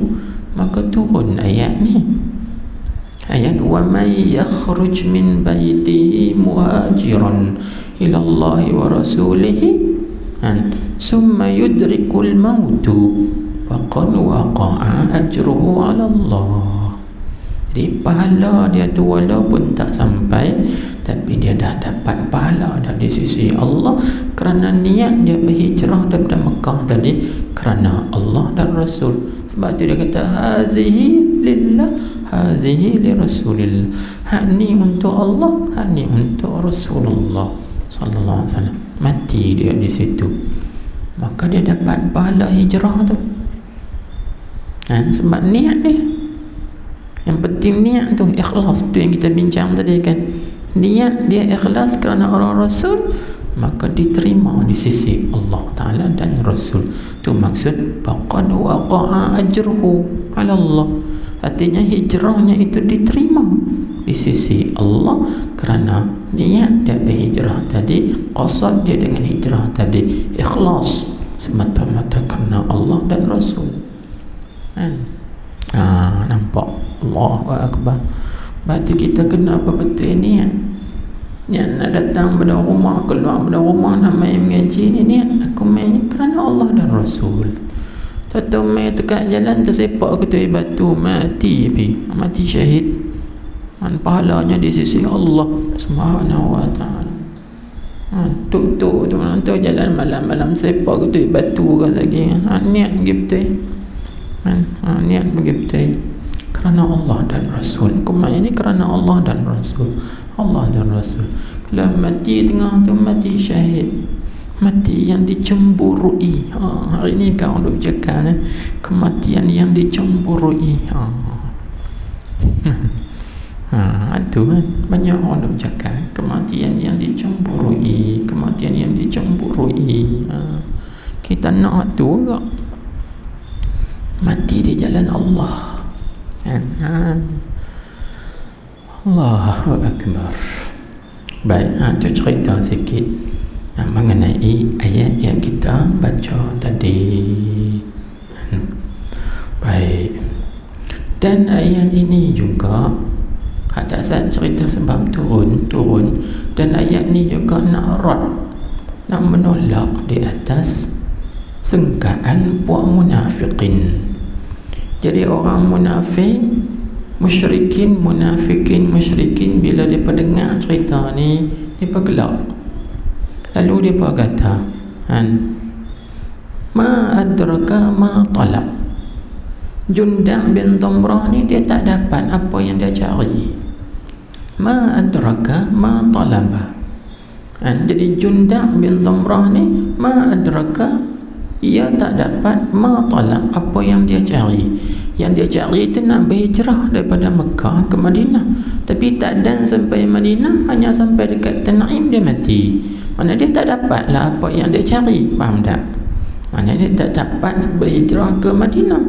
maka turun ayat ni, ayat wa may yakhruj min baitihi muhajiran ila Allah wa rasulihi summa yudrikul mautu faqad waqa'a ajruhu ala Allah. Jadi pahala dia tu walaupun tak sampai, tapi dia dah dapat pahala dah di sisi Allah, kerana niat dia berhijrah daripada Mekah tadi kerana Allah dan Rasul. Sebab tu dia kata, hazihi lillah, hazihi li rasulillah. Hak ni untuk Allah, hak ni untuk Rasulullah sallallahu alaihi wasallam. Mati dia di situ, maka dia dapat pahala hijrah tu. Sebab niat dia. Yang penting niat tu ikhlas, tu yang kita bincang tadi kan. Niat dia ikhlas kerana orang Rasul, maka diterima di sisi Allah Ta'ala dan Rasul. Itu maksud faqad waqa'a ajruhu 'ala Allah. Artinya hijrahnya itu diterima di sisi Allah kerana niat dia berhijrah tadi, qasad dia dengan hijrah tadi ikhlas semata-mata kerana Allah dan Rasul. Kan? Nampak? Allahu Akbar. Berarti kita kena apa betul niat. Niat nak datang pada rumah, keluar pada rumah nak main mengaji ni, niat aku main kerana Allah dan Rasul. Tahu main dekat jalan tersepak ke batu, mati syahid. Pahalanya di sisi Allah Subhanahu wa taala. Tuk tu nanti jalan malam-malam sepak ke batu ke lagi. Niat begitu. Niat begitu. Kerana Allah dan Rasul. Kumai ini kerana Allah dan Rasul. Allah dan Rasul. Kalau mati tengah tu mati syahid, mati yang dicemburui. Hari ni kau duk cakap kematian yang dicemburui. Itu kan banyak orang duk cakap kematian yang dicemburui, kematian yang dicemburui. Kita nak tu juga mati di jalan Allah. Allahu Akbar. Baik, itu cerita sikit mengenai ayat yang kita baca tadi. Baik. Dan ayat ini juga atasan cerita sebab turun dan ayat ni juga nak menolak di atas sengkaan puak munafiqin. Jadi orang munafik, musyrikin bila mereka dengar cerita ni, mereka gelak. Lalu mereka kata, ma adraka ma talab. Jundak bin Tamrah ni dia tak dapat apa yang dia cari. Ma adraka ma talaba. Jadi Jundak bin Tamrah ni ma adraka, ia tak dapat ma talab, apa yang dia cari. Yang dia cari itu nak berhijrah daripada Mekah ke Madinah, tapi tak dan sampai Madinah, hanya sampai dekat Tanaim dia mati. Mana dia tak dapatlah apa yang dia cari. Faham tak? Mana dia tak dapat berhijrah ke Madinah.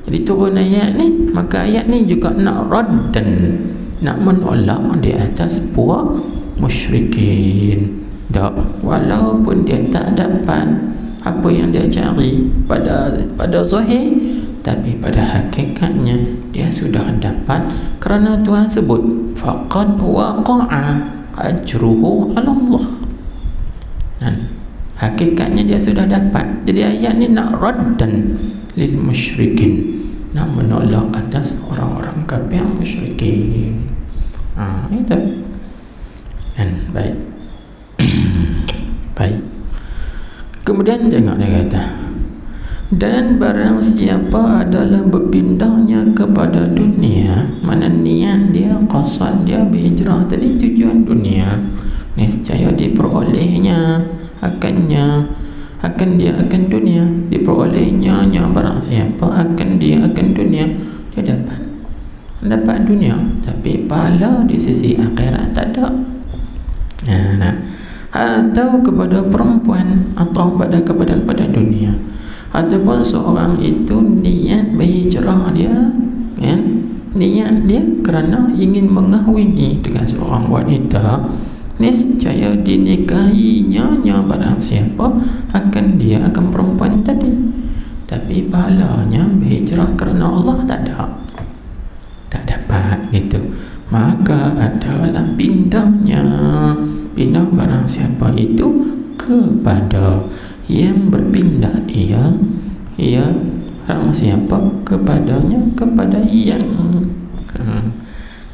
Jadi turun ayat ni, maka ayat ni juga nak raddan, nak menolak di atas puak musyrikin. Tak, walaupun dia tak dapat apa yang dia cari pada zahir, tapi pada hakikatnya dia sudah dapat kerana Tuhan sebut faqad waqa'a ajruhu 'ala Allah. Hakikatnya dia sudah dapat. Jadi ayat ni nak raddan lil musyrikin, nak menolak atas orang-orang kafir musyrikin. Itu kan. Baik. Baik. Kemudian tengok dia kata, dan barang siapa adalah berpindahnya kepada dunia, mana niat dia, qasad dia berhijrah tadi tujuan dunia, nescaya diperolehnya akan dunia, diperolehnya barang siapa akan dunia, dia dapat dunia, tapi pahala di sisi akhirat tak ada. Atau kepada perempuan, atau kepada dunia, ataupun seorang itu niat berhijrah dia, niat dia kerana ingin mengahwini dengan seorang wanita, nescaya dinikahinya barang siapa akan perempuan tadi, tapi pahalanya berhijrah kerana Allah tak dapat gitu. Maka adalah pindah barang siapa itu kepada yang berpindah, ia barang siapa kepadanya, kepada yang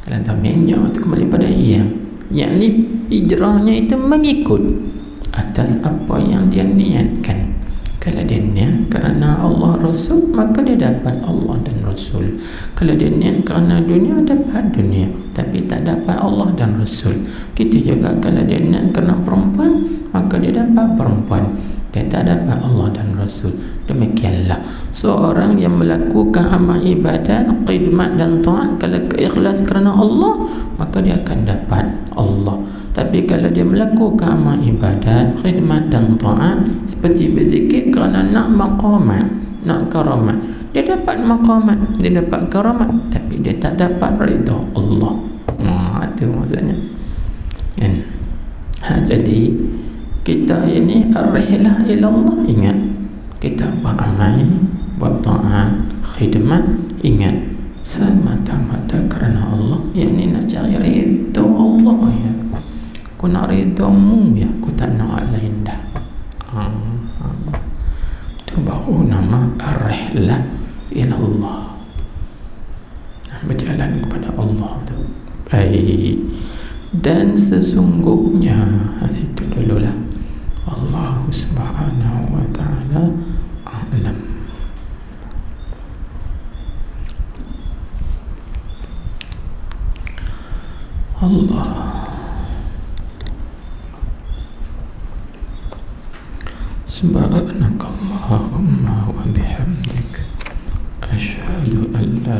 dalam tamenya itu kembali pada yang yakni hijrahnya itu mengikut atas apa yang dia niatkan. Kalau dia niat kerana Allah Rasul, maka dia dapat Allah dan Rasul. Kalau dia niat kerana dunia, dapat dunia, tapi tak dapat Allah dan Rasul. Kita juga kalau dia niat kerana perempuan, maka dia dapat perempuan. dia tak dapat Allah dan Rasul. Demikianlah seorang yang melakukan amal ibadat, khidmat dan taat, kalau ikhlas kerana Allah, maka dia akan dapat Allah. Tapi kalau dia melakukan amal ibadat, khidmat dan taat seperti berzikir kerana nak maqamat, nak karamat, dia dapat maqamat, dia dapat karamat, tapi dia tak dapat redha Allah. Itu maksudnya. Jadi kita ini ar-rihlah ilallah, ingat, kita buat amal, buat taat, khidmat, ingat semata-mata kerana Allah. Yang ni nak cari redha Allah ya. Aku nak redha-Mu ya, aku tak nak lain dah. Itu baru nama ar-rihlah ilallah, berjalan kepada Allah tu. Baik. Dan sesungguhnya, situ dululah. Allah Subhanahu wa ta'ala a'lam. Allah. Subhanakallahumma wa bihamdik, asyhadu an la